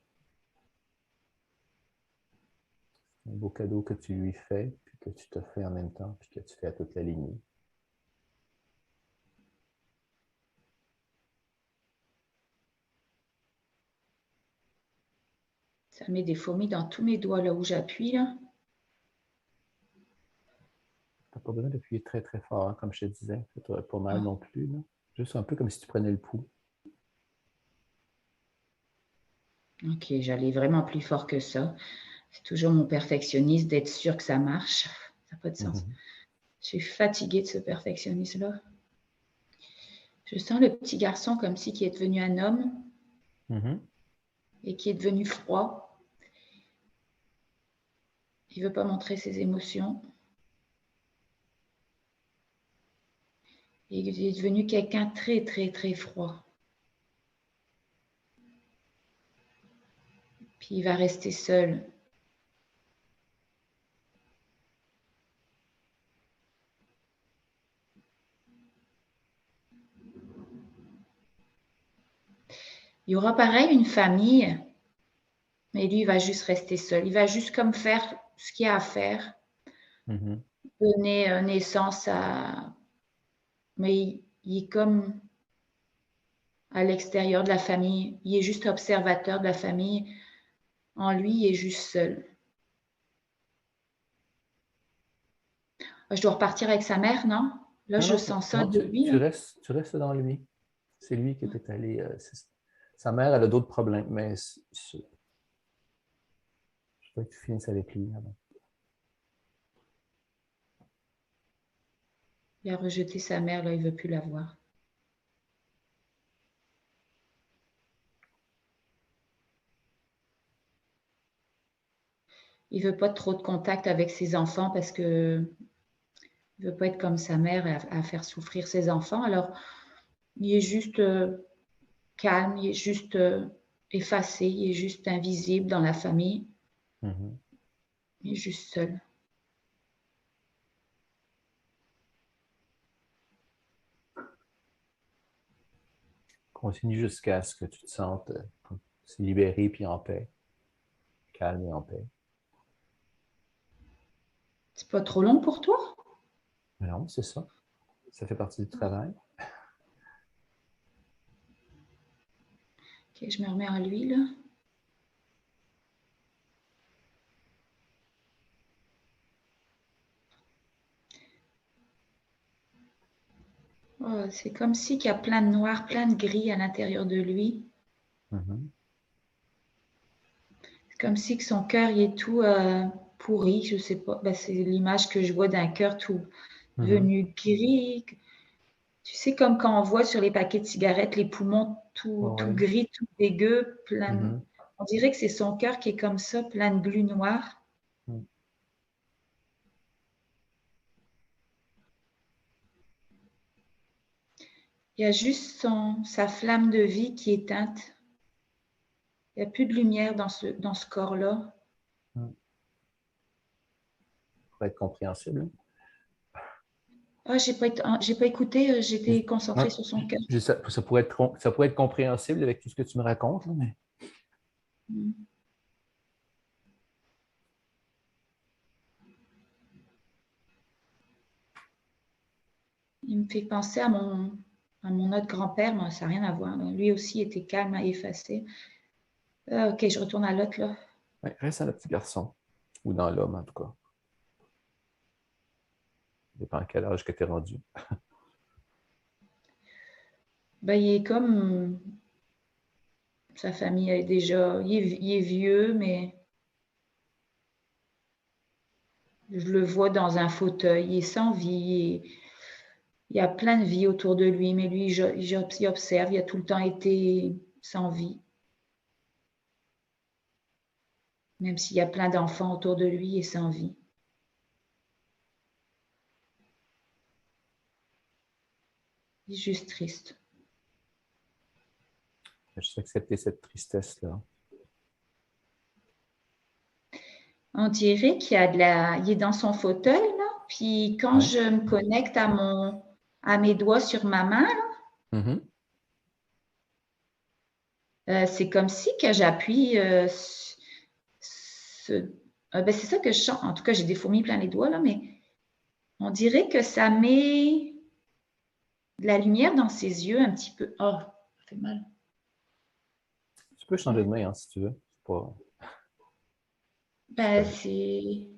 Un beau cadeau que tu lui fais, puis que tu te fais en même temps, puis que tu fais à toute la lignée. Ça met des fourmis dans tous mes doigts là où j'appuie là. T'as pas besoin d'appuyer très très fort, hein, comme je te disais. Fais-toi pas mal Ah, non plus, là. Juste un peu comme si tu prenais le pouls. ok, j'allais vraiment plus fort que ça. C'est toujours mon perfectionniste d'être sûr que ça marche. Ça n'a pas de sens. Mhm. Je suis fatiguée de ce perfectionnisme-là. Je sens le petit garçon comme si qui est devenu un homme Mhm. et qui est devenu froid. Il ne veut pas montrer ses émotions. Et il est devenu quelqu'un de très, très, très froid. Puis il va rester seul. Il y aura pareil une famille, mais lui, il va juste rester seul. Il va juste comme faire ce qu'il y a à faire, Mhm. donner naissance à. Mais il est comme à l'extérieur de la famille. Il est juste observateur de la famille. En lui, il est juste seul. Je dois repartir avec sa mère, non? Là, Non, je non, sens ça non, de lui. Là. tu restes dans lui. C'est lui qui était allé. Sa mère, elle a d'autres problèmes, mais je veux que tu finisses avec lui avant. Il a rejeté sa mère, là, il ne veut plus la voir. Il ne veut pas trop de contact avec ses enfants parce que il ne veut pas être comme sa mère à faire souffrir ses enfants. Alors, il est juste calme, il est juste effacé, il est juste invisible dans la famille. Mhm. Il est juste seul. Continue jusqu'à ce que tu te sentes libéré puis en paix, calme et en paix. C'est pas trop long pour toi? Mais non, c'est ça. Ça fait partie du travail. Ok, je me remets en lui, là. Oh, c'est comme si qu'il y a plein de noir, plein de gris à l'intérieur de lui. Mhm. C'est comme si que son cœur il est tout pourri, je sais pas. Ben, c'est l'image que je vois d'un cœur tout Mhm. devenu gris. Tu sais, comme quand on voit sur les paquets de cigarettes les poumons tout Oui. gris, tout dégueu, plein. Mhm. On dirait que c'est son cœur qui est comme ça, plein de glu noir. Mhm. Il y a juste sa flamme de vie qui est éteinte. Il n'y a plus de lumière dans ce corps-là. Mhm. Pour être compréhensible. Ah, j'ai pas écouté, j'étais concentrée Ouais. sur son cœur. Ça pourrait être compréhensible avec tout ce que tu me racontes, là, mais Mm. Il me fait penser à mon autre grand-père, mais ça n'a rien à voir. Lui aussi était calme et effacé. Ok, je retourne à l'autre là. ouais, reste dans le petit garçon. Ou dans l'homme, en tout cas. Ça dépend à quel âge que tu es rendu. Ben, il est comme sa famille est déjà. Il est vieux, mais je le vois dans un fauteuil. Il est sans vie. Il y a plein de vie autour de lui, mais lui, il observe. Il a tout le temps été sans vie. Même s'il y a plein d'enfants autour de lui et sans vie. Il est juste triste. Je sais accepter cette tristesse-là. On dirait il est dans son fauteuil, là. Puis quand Ouais. je me connecte à mes doigts sur ma main, Mhm. c'est comme si que j'appuie. Ben, c'est ça que je sens. En tout cas, j'ai des fourmis plein les doigts, là, mais on dirait que ça met de la lumière dans ses yeux un petit peu. Oh, ça fait mal. Tu peux changer de main hein, si tu veux. C'est Ben, correct.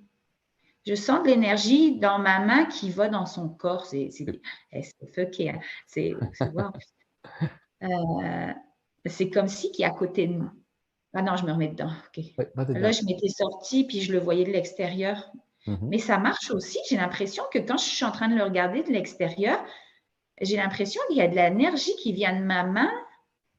je sens de l'énergie dans ma main qui va dans son corps. C'est- C'est fucké, hein. Wow. C'est comme si qui est à côté de nous. Ah non, je me remets dedans. OK. Ouais, va Là, dedans. je m'étais sortie, puis je le voyais de l'extérieur. Mhm. Mais ça marche aussi. J'ai l'impression que quand je suis en train de le regarder de l'extérieur, j'ai l'impression qu'il y a de l'énergie qui vient de ma main.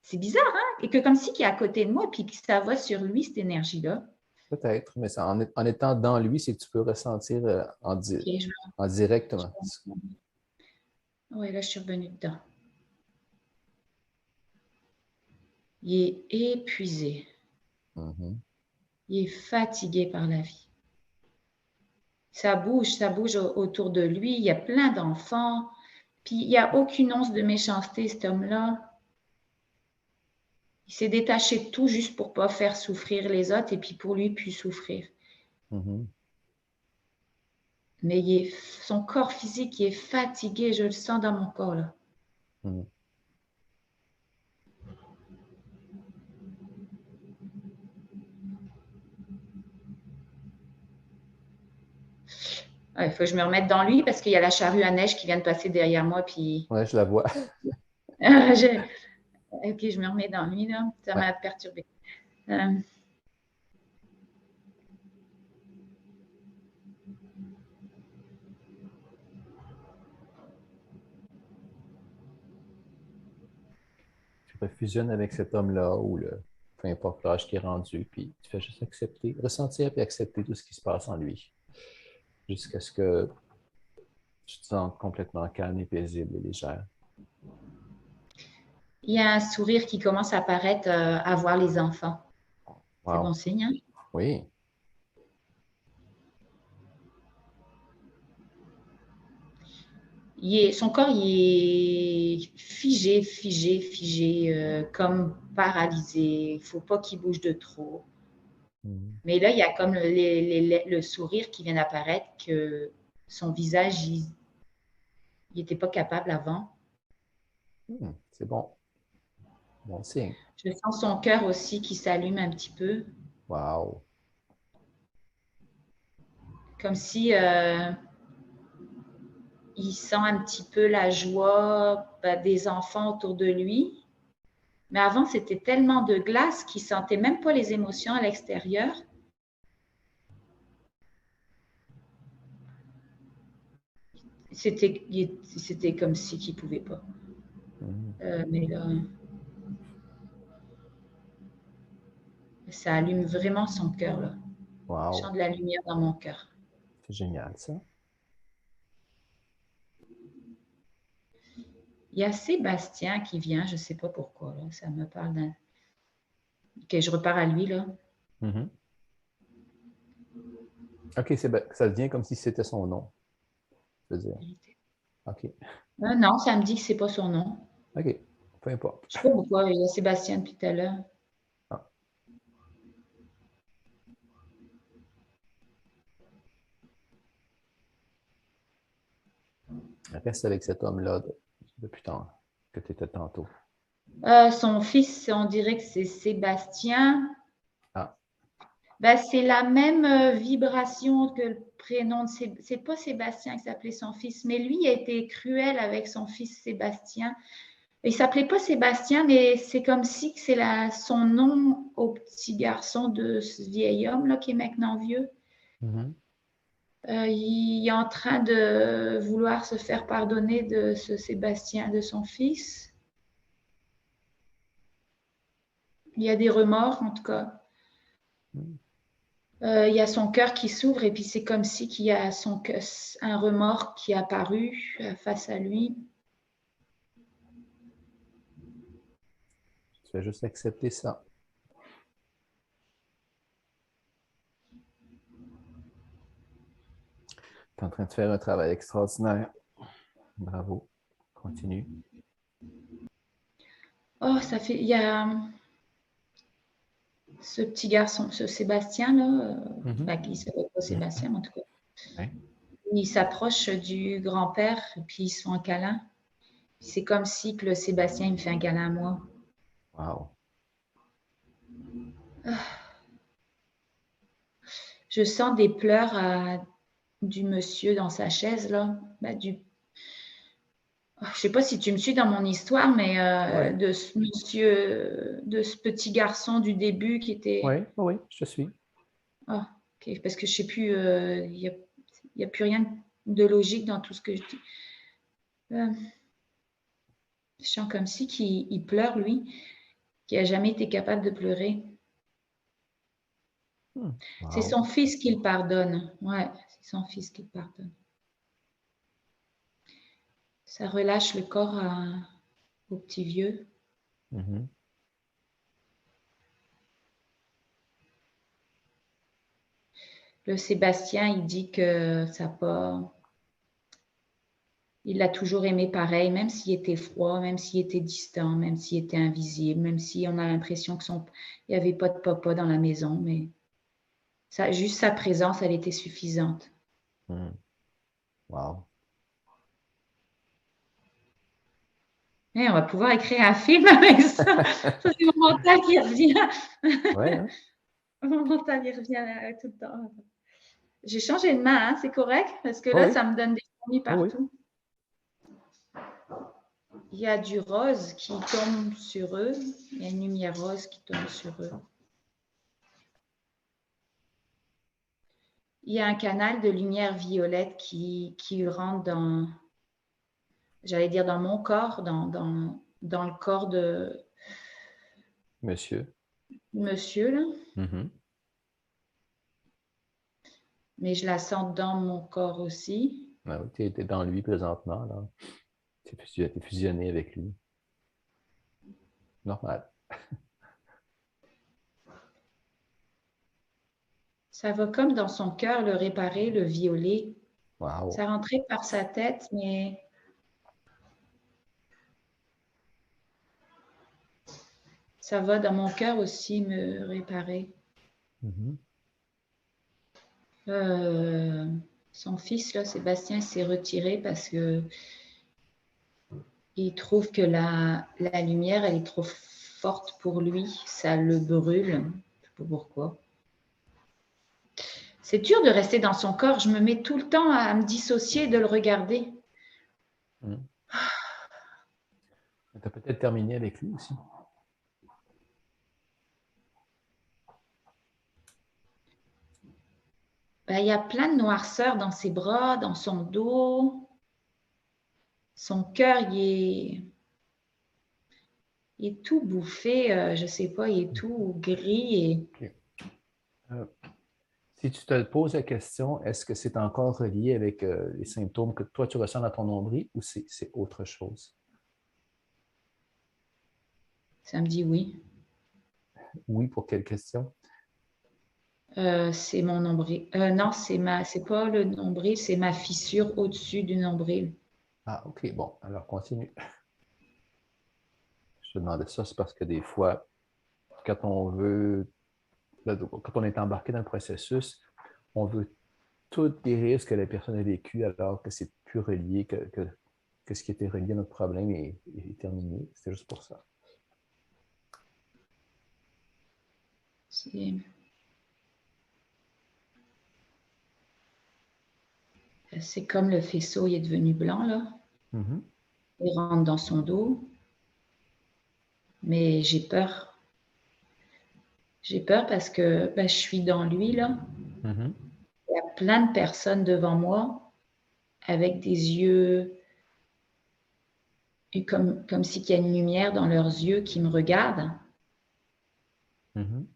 C'est bizarre, hein? Et que comme si qui est à côté de moi, puis que ça va sur lui, cette énergie-là. Peut-être, mais en étant dans lui, c'est que tu peux ressentir OK, en directement. oui, là, je suis revenue dedans. Il est épuisé. Mhm. Il est fatigué par la vie. Ça bouge autour de lui. Il y a plein d'enfants. Puis il n'y a aucune once de méchanceté, cet homme-là. Il s'est détaché de tout juste pour ne pas faire souffrir les autres et puis pour lui plus souffrir. Mhm. Mais son corps physique il est fatigué, je le sens dans mon corps là. Mhm. Il faut que je me remette dans lui parce qu'il y a la charrue à neige qui vient de passer derrière moi. Puis Ouais, je la vois. ok, je me remets dans lui là. Ça Ouais. m'a perturbé. Euh, Tu refusionnes avec cet homme-là ou peu importe l'âge qui est rendu, puis tu fais juste accepter, ressentir et accepter tout ce qui se passe en lui. Jusqu'à ce que tu te sens complètement calme et paisible et légère. il y a un sourire qui commence à apparaître à voir les enfants. C'est bon Wow. signe, hein? Oui. Son corps il est figé, comme paralysé. Il ne faut pas qu'il bouge de trop. Mhm. Mais là, il y a comme le sourire qui vient d'apparaître, que son visage, Il n'était pas capable avant. C'est bon. Bon signe. Je sens son cœur aussi qui s'allume un petit peu. Wow. Comme si il sent un petit peu la joie des enfants autour de lui. Mais avant, c'était tellement de glace qu'il ne sentait même pas les émotions à l'extérieur. C'était comme si qu'il ne pouvait pas. Mais là, ça allume vraiment son cœur. Là. Je Wow. sens de la lumière dans mon cœur. C'est génial, ça. Il y a Sébastien qui vient, je ne sais pas pourquoi. Là, ça me parle d'un... Ok, je repars à lui, là. Mm-hmm. OK, ça devient comme si c'était son nom. Je veux dire. OK. Non, ça me dit que c'est pas son nom. OK. Peu importe. Je sais pas pourquoi il y a Sébastien depuis tout à l'heure. Ah. Reste avec cet homme-là depuis tant que tu étais tantôt. Son fils, on dirait que c'est Sébastien. Ah. C'est la même vibration que le prénom de c'est pas Sébastien qui s'appelait son fils, mais lui a été cruel avec son fils Sébastien. Il s'appelait pas Sébastien, mais c'est comme si c'est son nom au petit garçon de ce vieil homme là qui est maintenant vieux. Mm-hmm. Il est en train de vouloir se faire pardonner de ce Sébastien, de son fils. Il y a des remords en tout cas. Il y a son cœur qui s'ouvre et puis c'est comme si qu'il y a un remords qui est apparu face à lui. Tu vas juste accepter ça. Tu es en train de faire un travail extraordinaire. Bravo. Continue. Oh, ça fait... Il y a ce petit garçon, ce Sébastien là, qui ne s'appelle pas Sébastien en tout cas. Ouais. Il s'approche du grand-père et puis ils se font un câlin. C'est comme si que le Sébastien il me fait un câlin à moi. Wow. Je sens des pleurs du monsieur dans sa chaise là, je ne sais pas si tu me suis dans mon histoire, mais Ouais. de ce monsieur, de ce petit garçon du début qui était. Oui, oui, je te suis. Ah, ok, parce que je ne sais plus, il n'y a plus rien de logique dans tout ce que je dis. Je sens comme si qu'il pleure, lui, qui n'a jamais été capable de pleurer. Wow. C'est son fils qui le pardonne. Ouais, c'est son fils qui le pardonne. Ça relâche le corps au petit vieux. Mm-hmm. Le Sébastien, il dit que ça n'a pas... Il l'a toujours aimé pareil, même s'il était froid, même s'il était distant, même s'il était invisible, même si on a l'impression qu'il n'y avait pas de papa dans la maison, mais juste sa présence, elle était suffisante. Wow. Et on va pouvoir écrire un film avec ça. Ça c'est mon mental qui revient. Ouais, hein? Mon mental, il revient tout le temps. J'ai changé de main, hein, c'est correct? Parce que là, Oui. ça me donne des fourmis partout. Oui. Il y a du rose qui tombe sur eux. Il y a une lumière rose qui tombe sur eux. Il y a un canal de lumière violette qui rentre dans, j'allais dire dans mon corps, dans le corps de Monsieur. monsieur, là. Mm-hmm. Mais je la sens dans mon corps aussi. Ah oui, tu es dans lui présentement, là. Tu es fusionné avec lui. Normal. Ça va comme dans son cœur le réparer, le violer. Wow. Ça rentrait par sa tête, mais ça va dans mon cœur aussi me réparer. Mm-hmm. Son fils, là, Sébastien, s'est retiré parce que Il trouve que la lumière, elle est trop forte pour lui. Ça le brûle. Je ne sais pas pourquoi. C'est dur de rester dans son corps. Je me mets tout le temps à me dissocier de le regarder. Tu as peut-être terminé avec lui aussi. Ben, il y a plein de noirceur dans ses bras, dans son dos. Son cœur, il est tout bouffé. Je ne sais pas, il est tout gris. Et... Okay. Si tu te poses la question, est-ce que c'est encore relié avec les symptômes que toi tu ressens dans ton nombril ou c'est autre chose? Ça me dit oui. Oui, pour quelle question? C'est mon nombril. Non, c'est pas le nombril, c'est ma fissure au-dessus du nombril. Ah, OK, bon, alors continue. Je te demandais ça, c'est parce que des fois, quand on est embarqué dans le processus, on veut tout guérir ce que la personne a vécu alors que c'est plus relié, que ce qui était relié à notre problème est terminé. C'est juste pour ça. C'est comme le faisceau, il est devenu blanc, là. Mm-hmm. Il rentre dans son dos. Mais j'ai peur. J'ai peur parce que je suis dans lui, là. Mm-hmm. Il y a plein de personnes devant moi avec des yeux comme s'il y a une lumière dans leurs yeux qui me regardent. Mm-hmm.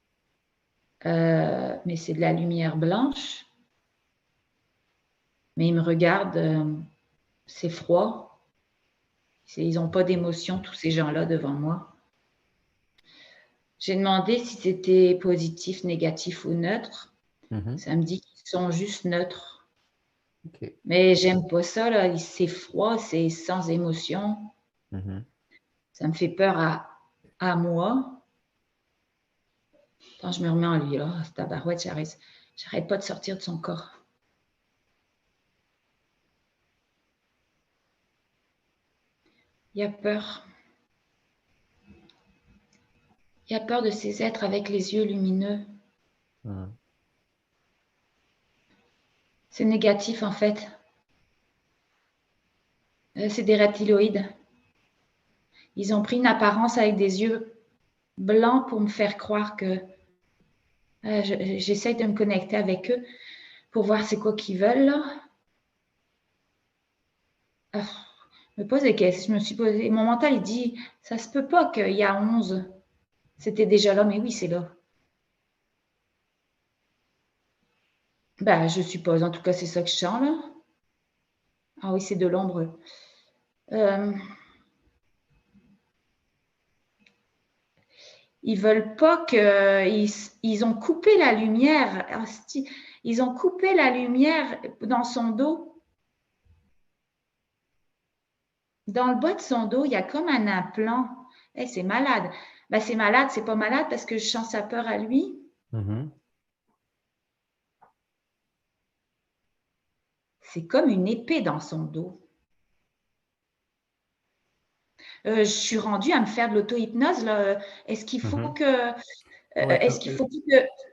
Mais c'est de la lumière blanche. Mais ils me regardent, c'est froid. Ils n'ont pas d'émotion, tous ces gens-là devant moi. J'ai demandé si c'était positif, négatif ou neutre. Mm-hmm. Ça me dit qu'ils sont juste neutres. OK. Mais j'aime pas ça, là. C'est froid, c'est sans émotion. Mm-hmm. Ça me fait peur à moi. Quand je me remets en lui, là, tabarouette, j'arrête pas de sortir de son corps. Il a peur. Il a peur de ces êtres avec les yeux lumineux. Mm-hmm. C'est négatif, en fait. C'est des reptiloïdes. Ils ont pris une apparence avec des yeux blancs pour me faire croire que j'essaie de me connecter avec eux pour voir c'est quoi qu'ils veulent, là. Je me pose des questions. Je me suis posé. Mon mental, il dit, ça se peut pas qu'il y a 11. C'était déjà là, mais oui, c'est là. Je suppose. En tout cas, c'est ça que je sens, là. Ah oui, c'est de l'ombre. Ils veulent pas que... Ils ont coupé la lumière. Ils ont coupé la lumière dans son dos. Dans le bas de son dos, il y a comme un implant. Hey, c'est malade. C'est malade, c'est pas malade parce que je sens sa peur à lui. Mm-hmm. C'est comme une épée dans son dos. Je suis rendue à me faire de l'auto-hypnose. Là. Est-ce qu'il faut Mm-hmm. que... Ouais, est-ce qu'il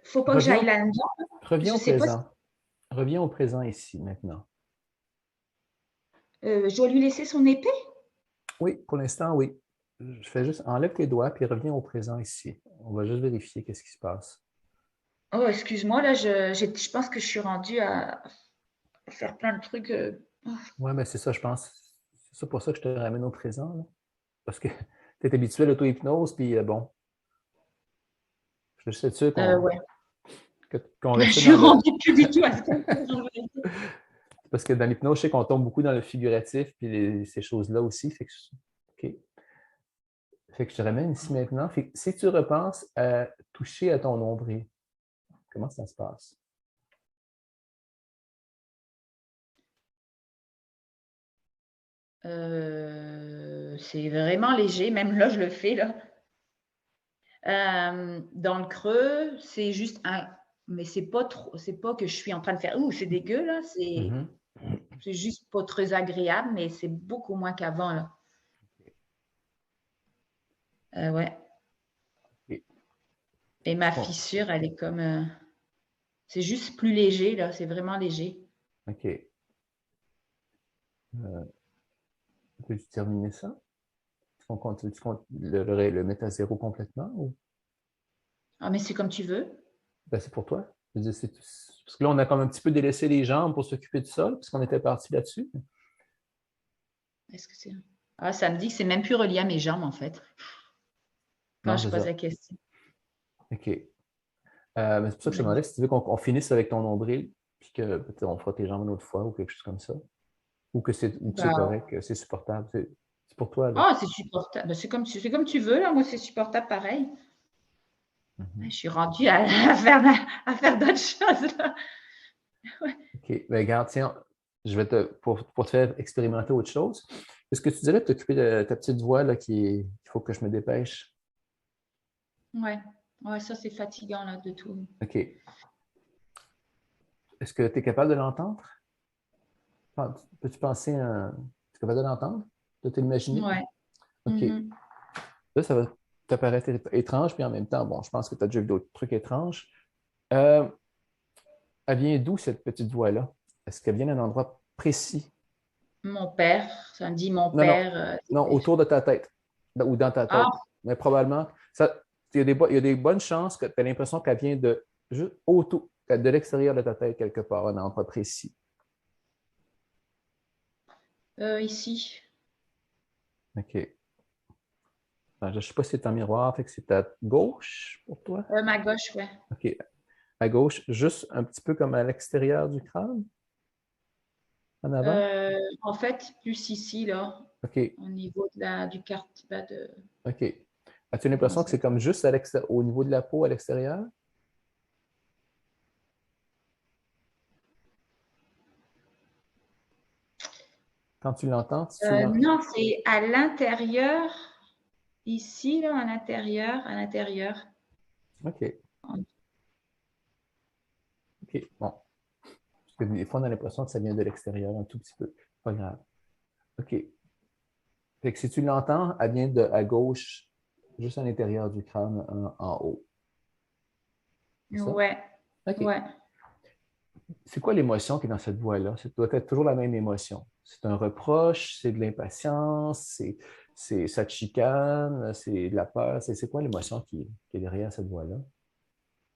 faut pas que j'aille là-dedans? Reviens Je au sais pas si... présent. Reviens au présent ici, maintenant. je dois lui laisser son épée? Oui, pour l'instant, oui. Je fais juste, enlève tes doigts, puis reviens au présent ici. On va juste vérifier qu'est-ce qui se passe. Oh, excuse-moi, là, je pense que je suis rendue à faire plein de trucs. Oui, mais c'est ça, je pense. C'est ça pour ça que je te ramène au présent, là. Parce que tu es habitué à l'auto-hypnose, puis bon, je suis sûr Ouais. qu'on Je reste suis dans le. rendue plus du tout à ce que Parce que dans l'hypnose, je sais qu'on tombe beaucoup dans le figuratif, puis ces choses-là aussi. OK. Fait que je te ramène ici maintenant. Fait que si tu repenses à toucher à ton nombril, comment ça se passe? c'est vraiment léger, même là, je le fais, là. Dans le creux, c'est juste un... Mais c'est pas trop... C'est pas que je suis en train de faire... Ouh, c'est dégueu, là. Mm-hmm. C'est juste pas très agréable, mais c'est beaucoup moins qu'avant, là. Ouais. OK. Et ma Bon, fissure, elle est comme. C'est juste plus léger, là. C'est vraiment léger. OK. Peux-tu terminer ça? Tu comptes le mettre à zéro complètement ou Ah, mais c'est comme tu veux. ben, c'est pour toi? Je veux dire, parce que là, on a comme un petit peu délaissé les jambes pour s'occuper du sol, puisqu'on était parti là-dessus. Est-ce que c'est. Ah, ça me dit que c'est même plus relié à mes jambes, en fait, quand Non, je c'est pose ça. la question. OK. Mais c'est pour ça que je te Mais demandais si tu veux qu'on finisse avec ton nombril, puis que peut-être on fera tes jambes une autre fois ou quelque chose comme ça. Ou que c'est bah, correct, que c'est supportable. C'est pour toi, là. oh, c'est supportable. Bah, c'est comme tu veux, là. Moi, c'est supportable pareil. Mhm. Je suis rendue à faire d'autres choses, là. Ouais. OK. Ben, regarde, tiens, pour te faire expérimenter autre chose, est-ce que tu dirais de t'occuper de ta petite voix, là, qu'il faut que je me dépêche? Ouais. Ouais, ça, c'est fatigant, là, de tout. OK. Est-ce que tu es capable de l'entendre? Peux-tu penser à... Tu es capable de l'entendre? De te l'imaginer? Ouais. OK. Mhm. Là, ça va t'apparaître étrange, puis en même temps, bon, je pense que tu as déjà vu d'autres trucs étranges. Euh, Elle vient d'où, cette petite voix-là? Est-ce qu'elle vient d'un endroit précis? Mon père, ça me dit mon Non, non, père. non, autour de ta tête ou dans ta tête. Ah, Mais probablement, il y a des bonnes chances que tu aies l'impression qu'elle vient de juste autour, de l'extérieur de ta tête quelque part, un endroit précis. ici. OK. Je ne sais pas si c'est un miroir, fait que c'est à gauche pour toi. Ma gauche, ouais. OK. À gauche, juste un petit peu comme à l'extérieur du crâne, en avant. En fait, plus ici, là, OK. au niveau du quartier, bah, de. OK. As-tu Comment l'impression que ça c'est comme juste au niveau de la peau à l'extérieur? Quand tu l'entends, si tu l'entends. Non, c'est à l'intérieur, ici, là, à l'intérieur. OK. OK. Bon. Parce que des fois, on a l'impression que ça vient de l'extérieur un tout petit peu. Pas grave. OK. Fait que si tu l'entends, elle vient de à gauche, juste à l'intérieur du crâne, en haut. C'est ça? Ouais, OK. ouais. C'est quoi l'émotion qui est dans cette voix-là? Ça doit être toujours la même émotion. C'est un reproche, c'est de l'impatience, ça te chicane, c'est de la peur. C'est quoi l'émotion qui est derrière cette voix-là,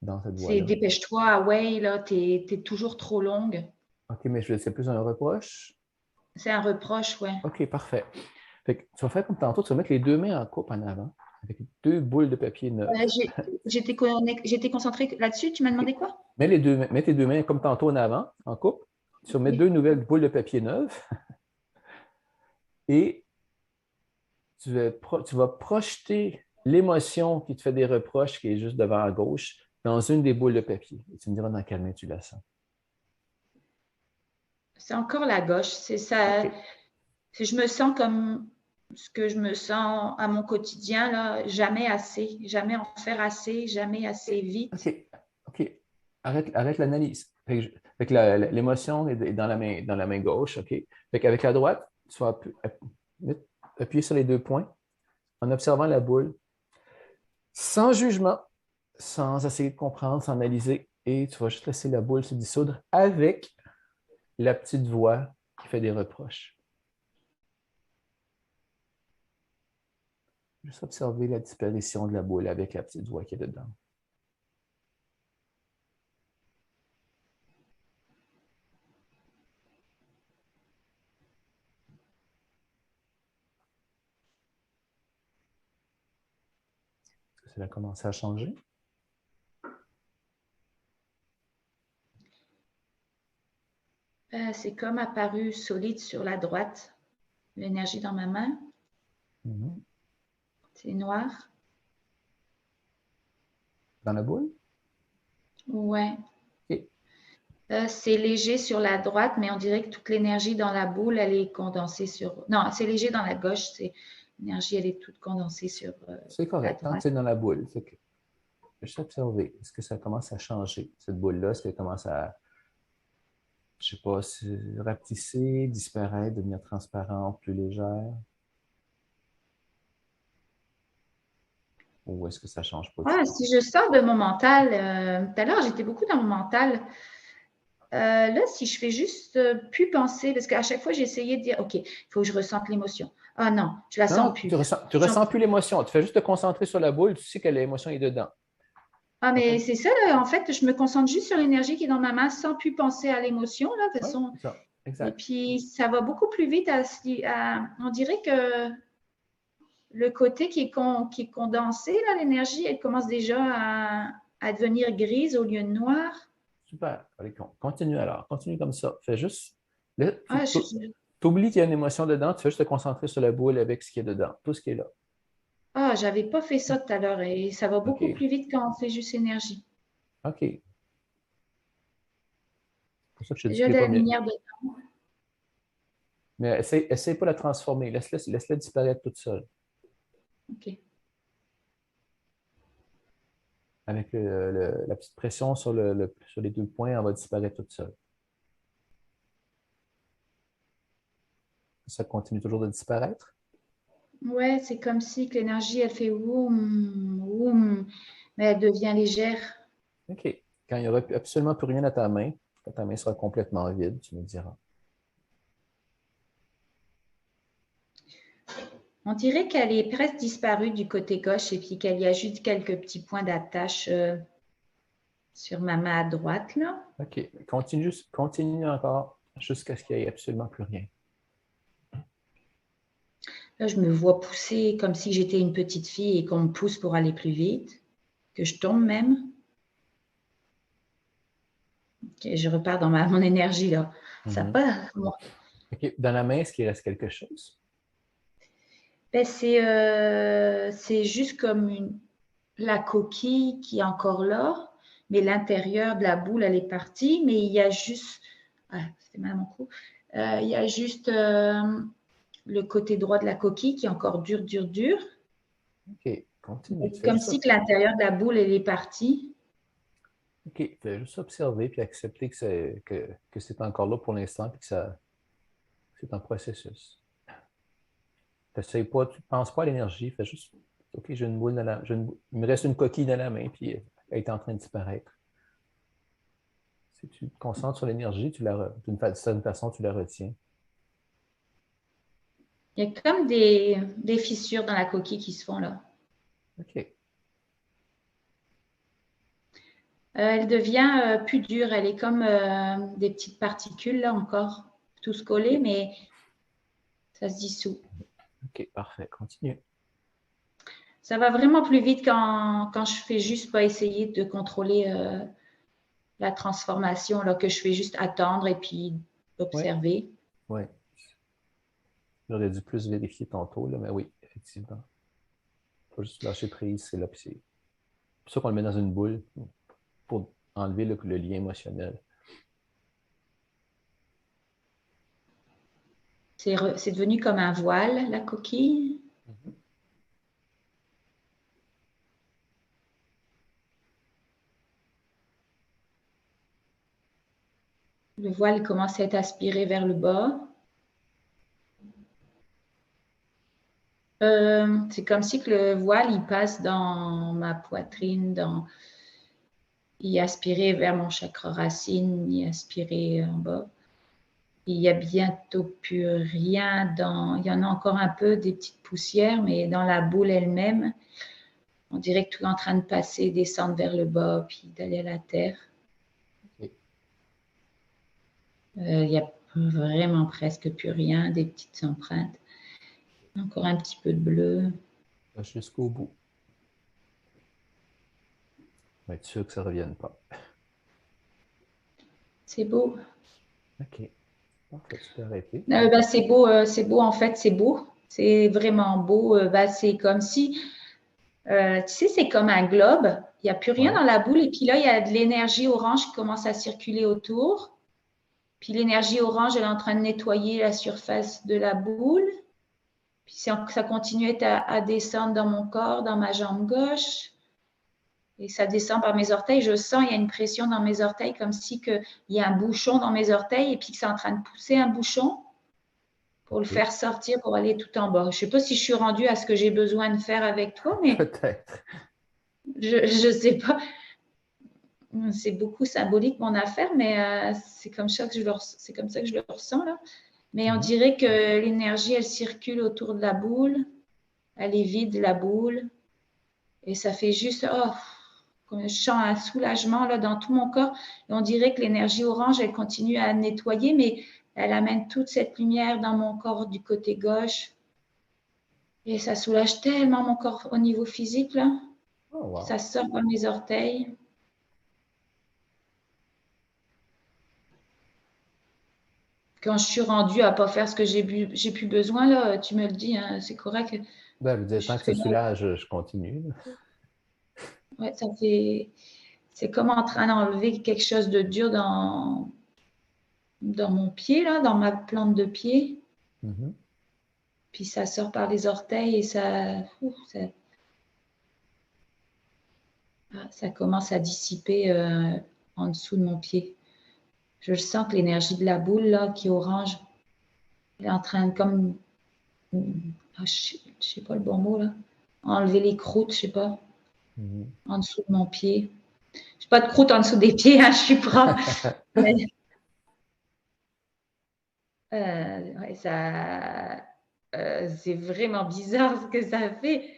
dans cette C'est voix-là? dépêche-toi, ouais, là, t'es toujours trop longue. OK, mais c'est plus un reproche. C'est un reproche, ouais. OK, parfait. Fait que tu vas faire comme tantôt, tu vas mettre les deux mains en coupe en avant, avec deux boules de papier neuves. J'étais concentrée là-dessus. Tu m'as OK. demandé quoi? Mets tes deux mains comme tantôt en avant, en coupe. Tu vas mettre deux Oui. nouvelles boules de papier neuves et tu vas projeter l'émotion qui te fait des reproches, qui est juste devant à gauche, dans une des boules de papier. Et tu me diras dans quelle main tu la sens. C'est encore la gauche. C'est ça. OK. Je me sens comme ce que je me sens à mon quotidien, là. Jamais assez. Jamais en faire assez. Jamais assez vite. OK. OK. Arrête l'analyse. Fait que l'émotion est dans la main gauche. OK. Fait qu'avec la droite, tu vas appuyer sur les deux points en observant la boule, sans jugement, sans essayer de comprendre, sans analyser. Et tu vas juste laisser la boule se dissoudre avec la petite voix qui fait des reproches. Juste observer la disparition de la boule avec la petite voix qui est dedans. Est-ce que ça va commencer à changer? C'est comme apparu solide sur la droite. L'énergie dans ma main. Mhm. C'est noir. Dans la boule? Ouais. OK. C'est léger sur la droite, mais on dirait que toute l'énergie dans la boule, elle est condensée sur. Non, c'est léger dans la gauche. L'énergie, elle est toute condensée sur C'est la correct. Tant que droite. c'est dans la boule. Fait que, juste observer. Est-ce que ça commence à changer, cette boule-là? Est-ce qu'elle commence à, je sais pas, se rapetisser, disparaître, devenir transparente, plus légère? Ou est-ce que ça ne change pas du Ah, tout? si je sors de mon mental, tout à l'heure, j'étais beaucoup dans mon mental. Là, si je fais juste plus penser, parce qu'à chaque fois, j'ai essayé de dire, OK, il faut que je ressente l'émotion. Ah non, je la Non, sens non, plus. tu ressens plus l'émotion. Tu fais juste te concentrer sur la boule, tu sais que l'émotion est dedans. Ah, OK? mais c'est ça, là, en fait, je me concentre juste sur l'énergie qui est dans ma main sans plus penser à l'émotion, là, de toute Oui, façon. c'est ça. Et Exact. puis, ça va beaucoup plus vite on dirait que le côté qui est condensé, là, l'énergie, elle commence déjà à devenir grise au lieu de noire. Super. Allez, continue alors. Continue comme ça. Fais juste. Ah, Tu oublies qu'il y a une émotion dedans, tu fais juste te concentrer sur la boule avec ce qui est dedans, tout ce qui est là. j'avais pas fait ça tout à l'heure et ça va beaucoup OK. plus vite quand on fait juste énergie. OK. C'est pour ça que je te dis Déjà qu'il de n'est pas la mieux. lumière dedans. Mais essaye pas de la transformer. Laisse-la disparaître toute seule. OK. Avec la petite pression sur, sur les 2 points, elle va disparaître toute seule. Ça continue toujours de disparaître. Ouais, c'est comme si que l'énergie, elle fait woum, woum, mais elle devient légère. OK. Quand il n'y aura absolument plus rien à ta main, quand ta main sera complètement vide, tu me diras. On dirait qu'elle est presque disparue du côté gauche et puis qu'il y a juste quelques petits points d'attache sur ma main à droite, là. OK. Continue encore jusqu'à ce qu'il n'y ait absolument plus rien. Là, je me vois pousser comme si j'étais une petite fille et qu'on me pousse pour aller plus vite, que je tombe même. Okay, je repars dans mon énergie, là. Ça Mhm. pas. OK. Dans la main, est-ce qu'il reste quelque chose? Ben, c'est juste comme la coquille qui est encore là, mais l'intérieur de la boule, elle est partie, mais il y a juste, c'était mal à mon cou, il y a juste le côté droit de la coquille qui est encore dur, dur, dur. OK. Continue. Tu fais Comme juste si que l'intérieur de la boule, elle est partie. OK. Fais juste observer puis accepter que c'est encore là pour l'instant et que c'est un processus. T'essayes pas, tu ne penses pas à l'énergie, fais juste OK, j'ai une boule dans il me reste une coquille dans la main, puis elle est en train de disparaître. Si tu te concentres sur l'énergie, d'une certaine façon, tu la retiens. Il y a comme des fissures dans la coquille qui se font là. OK. Elle devient plus dure, elle est comme des petites particules là encore, tous collés, OK. mais ça se dissout. OK, parfait. Continue. Ça va vraiment plus vite quand je fais juste pas essayer de contrôler la transformation, là, que je fais juste attendre et puis Oui, observer. oui. J'aurais dû plus vérifier tantôt, là, mais oui, effectivement. Il faut juste lâcher prise, c'est là, puis c'est pour ça qu'on le met dans une boule, pour enlever le lien émotionnel. C'est devenu comme un voile, la coquille. Mhm. Le voile commence à être aspiré vers le bas. C'est comme si que le voile, il passe dans ma poitrine, il est aspiré vers mon chakra racine, il est aspiré en bas. Il y a bientôt plus rien il y en a encore un peu, des petites poussières, mais dans la boule elle-même, on dirait que tout est en train de passer, descendre vers le bas, puis d'aller à la terre. OK. Il y a vraiment presque plus rien, des petites empreintes. Encore un petit peu de bleu. Jusqu'au bout. On va être sûr que ça ne revienne pas. C'est beau. OK. Parfait, tu peux arrêter. C'est beau, en fait, c'est beau. C'est vraiment beau. C'est comme si, tu sais, c'est comme un globe. Il n'y a plus rien Ouais. dans la boule. Et puis là, il y a de l'énergie orange qui commence à circuler autour. Puis l'énergie orange, elle est en train de nettoyer la surface de la boule. Puis ça continue à descendre dans mon corps, dans ma jambe gauche. Et ça descend par mes orteils. Je sens, il y a une pression dans mes orteils, comme si il y a un bouchon dans mes orteils et puis que c'est en train de pousser un bouchon. pour le OK. faire sortir, pour aller tout en bas. Je ne sais pas si je suis rendue à ce que j'ai besoin de faire avec toi, mais Peut-être. je ne sais pas. C'est beaucoup symbolique mon affaire, mais c'est comme ça que c'est comme ça que je le ressens là. Mais on Mhm. dirait que l'énergie, elle circule autour de la boule, elle est vide la boule, et ça fait juste, oh, comme je sens un soulagement là dans tout mon corps. Et on dirait que l'énergie orange, elle continue à nettoyer, mais elle amène toute cette lumière dans mon corps du côté gauche. Et ça soulage tellement mon corps au niveau physique là. Oh, wow. Ça sort par mes orteils. Quand je suis rendue à pas faire ce que j'ai plus besoin là, tu me le dis, hein, c'est correct. Ben, je veux dire, Je tant que ça fais mal. soulage, je continue. Ouais, ça fait. C'est comme en train d'enlever quelque chose de dur dans mon pied, là, dans ma plante de pied. Mhm. Puis ça sort par les orteils et ça commence à dissiper en dessous de mon pied. Je sens que l'énergie de la boule, là, qui est orange, elle est en train de comme. Je sais pas le bon mot, là. Enlever les croûtes, je sais pas, Mhm. en dessous de mon pied. Je n'ai pas de croûte en dessous des pieds, hein, je suis propre. Mais, ouais, c'est vraiment bizarre ce que ça fait.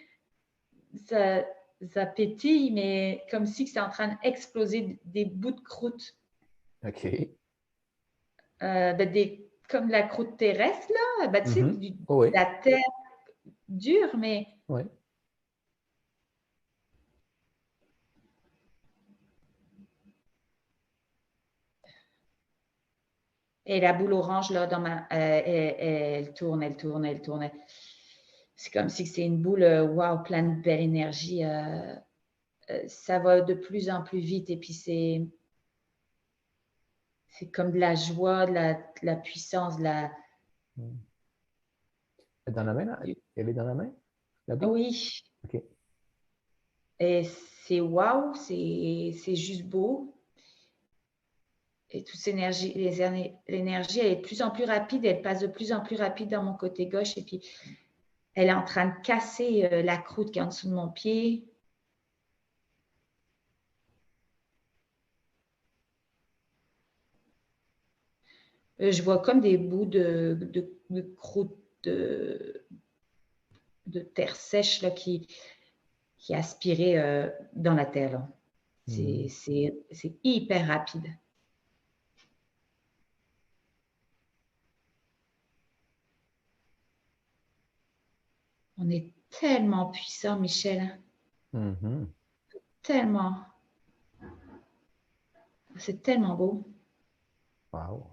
Ça, ça pétille, mais comme si c'est en train d'exploser des bouts de croûte. OK. Comme la croûte terrestre, là, tu sais, Mhm. Oh, oui. la terre dure, mais. Oui. Et la boule orange, là, elle tourne, elle tourne, elle tourne. C'est comme si c'est une boule, wow, pleine de belle énergie. Ça va de plus en plus vite et puis c'est comme de la joie, de la puissance, Mhm. Dans la main, là? du... Elle est dans la main, la boule? Oui, OK. et c'est wow, c'est juste beau. Et toute cette énergie, l'énergie, elle est de plus en plus rapide, elle passe de plus en plus rapide dans mon côté gauche et puis elle est en train de casser la croûte qui est en dessous de mon pied. Je vois comme des bouts de croûte de terre sèche là, qui est aspirée dans la terre. Là. Mhm. C'est hyper rapide. On est tellement puissant, Michel. Mhm. Tellement. C'est tellement beau. Wow.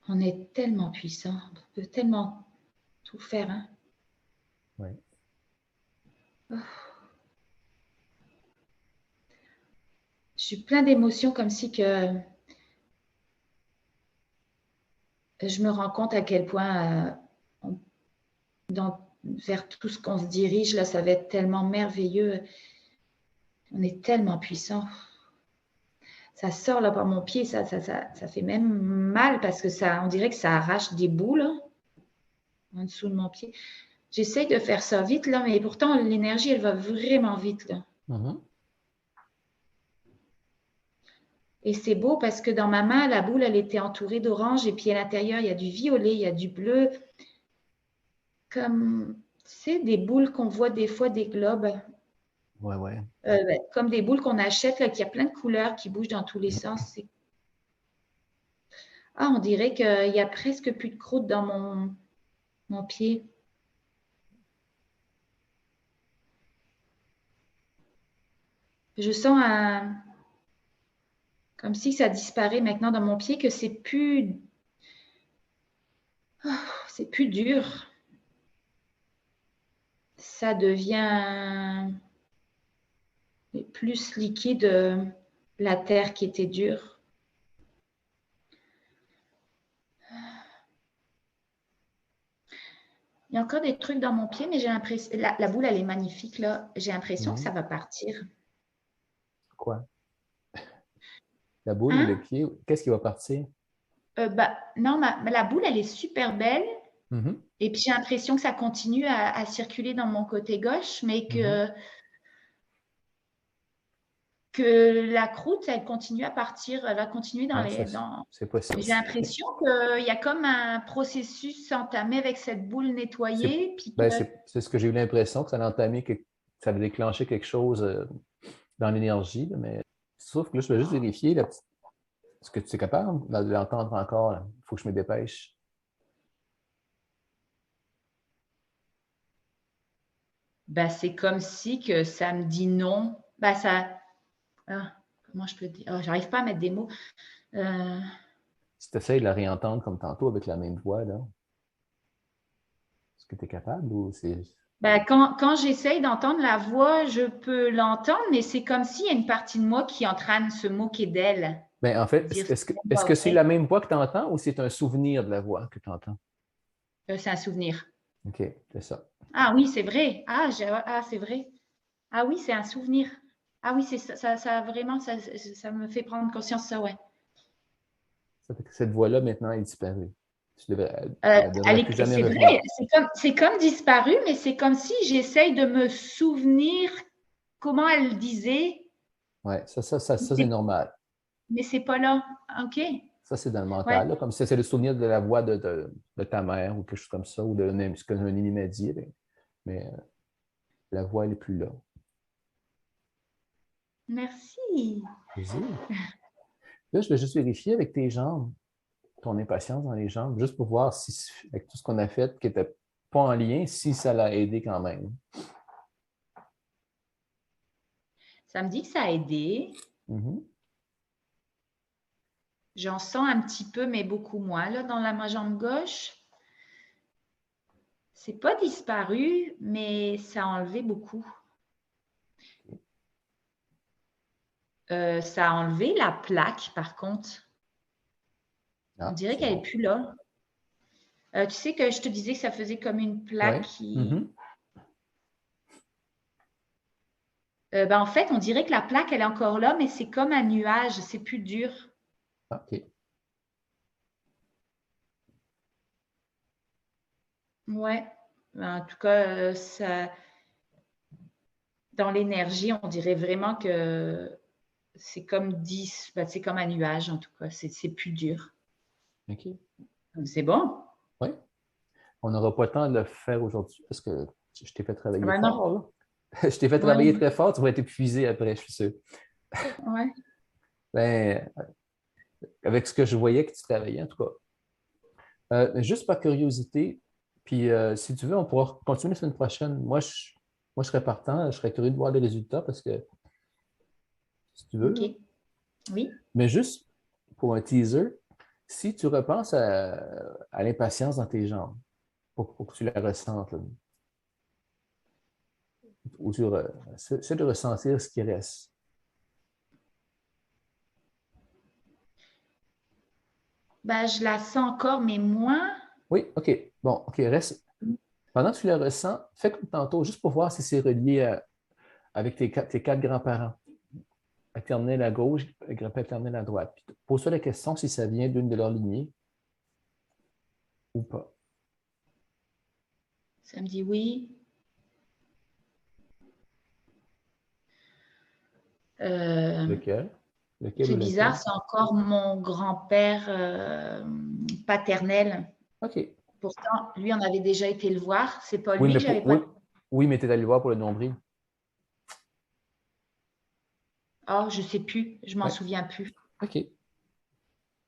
On est tellement puissant. On peut tellement tout faire. Hein? Oui. Je suis plein d'émotions comme si que je me rends compte à quel point vers tout ce qu'on se dirige, là, ça va être tellement merveilleux. On est tellement puissant. Ça sort là par mon pied, ça fait même mal parce que on dirait que ça arrache des boules là, en dessous de mon pied. J'essaye de faire ça vite là, mais pourtant l'énergie elle va vraiment vite là. Mhm. Et c'est beau parce que dans ma main, la boule elle était entourée d'orange et puis à l'intérieur il y a du violet, il y a du bleu, comme tu sais des boules qu'on voit des fois des globes, Ouais, ouais. comme des boules qu'on achète là, qui a plein de couleurs qui bougent dans tous les sens. Ah, on dirait qu'il y a presque plus de croûte dans mon pied. Je sens comme si ça disparaît maintenant dans mon pied, que c'est plus dur. Ça devient plus liquide, la terre qui était dure. Il y a encore des trucs dans mon pied, mais j'ai l'impression, la boule, elle est magnifique, là. J'ai l'impression que Mhm. ça va partir. Quoi? La boule ou le Hein? pied? Qu'est-ce qui va partir? Non, la boule, elle est super belle. Mhm, Et puis j'ai l'impression que ça continue à circuler dans mon côté gauche, mais mhm. que la croûte, elle continue à partir, elle va continuer dans Ouais, les. c'est possible. J'ai l'impression qu'il y a comme un processus entamé avec cette boule nettoyée, puis que. Ben, c'est ce que j'ai eu l'impression, que ça a entamé, ça avait déclenché quelque chose dans l'énergie, là, mais sauf que là, je vais juste vérifier est-ce que tu es capable de l'entendre encore? Il faut que je me dépêche. C'est comme si que ça me dit non. Comment je peux dire? J'arrive pas à mettre des mots. Si tu essaies de la réentendre comme tantôt avec la même voix, là, est-ce que tu es capable ou c'est. Quand j'essaye d'entendre la voix, je peux l'entendre, mais c'est comme s'il y a une partie de moi qui est en train de se moquer d'elle. Ben, en fait, Dire est-ce que c'est la même voix que tu entends ou c'est un souvenir de la voix que tu entends? c'est un souvenir. OK, c'est ça. Ah oui, c'est vrai. C'est vrai. Ah oui, c'est un souvenir. Ah oui, c'est ça vraiment, ça me fait prendre conscience de ça, ouais. Ça fait que cette voix-là, maintenant, est disparue. Elle ne devrait plus jamais C'est revenir. vrai, c'est comme disparu, mais c'est comme si j'essaye de me souvenir comment elle disait, Oui, ça c'est normal. mais c'est pas là. OK. Ça, c'est dans le Ouais. mental, là, comme si c'est le souvenir de la voix de ta mère ou quelque chose comme ça, ou de ce que Nini m'a dit. Mais la voix, elle n'est plus là. Merci. Vas-y. Là, je vais juste vérifier avec tes jambes, ton impatience dans les jambes, juste pour voir si, avec tout ce qu'on a fait qui n'était pas en lien, si ça l'a aidé quand même. Ça me dit que ça a aidé. Mhm. J'en sens un petit peu, mais beaucoup moins là, dans ma jambe gauche. C'est pas disparu, mais ça a enlevé beaucoup. Ça a enlevé la plaque, par contre. On Ah, dirait c'est qu'elle n'est bon. plus là. Tu sais que je te disais que ça faisait comme une plaque Oui. qui. En fait, on dirait que la plaque, elle est encore là, mais c'est comme un nuage, c'est plus dur. OK. Ouais. En tout cas, dans l'énergie, on dirait vraiment que c'est comme 10, c'est comme un nuage, en tout cas. C'est plus dur. OK. C'est bon. Oui. On n'aura pas le temps de le faire aujourd'hui parce que je t'ai fait travailler Non. fort, là. Je t'ai fait Ouais, travailler très fort, tu vas être épuisé après, je suis sûr. ouais. Ben, avec ce que je voyais que tu travaillais, en tout cas. Juste par curiosité, puis si tu veux, on pourra continuer la semaine prochaine. Moi, je serais partant, je serais curieux de voir les résultats parce que, si tu veux, OK. là. Oui. Mais juste pour un teaser, si tu repenses à l'impatience dans tes jambes, pour que tu la ressentes, là, ou c'est de ressentir ce qui reste. Je la sens encore, mais moins. Oui, OK. Bon, OK, reste. Pendant que tu la ressens, fais comme tantôt, juste pour voir si c'est relié avec tes quatre grands-parents. Paternelle à gauche, paternelle à droite. Puis pose-toi la question si ça vient d'une de leurs lignées ou pas. Ça me dit oui. Lequel? Lequel C'est ou bizarre, lequel? c'est encore mon grand-père paternel. OK. Pourtant, lui, on avait déjà été le voir. C'est pas Oui, lui que j'avais pas. oui, oui, mais tu es allé le voir pour le nombril. Oh, je sais plus. Je m'en Oui. souviens plus. OK.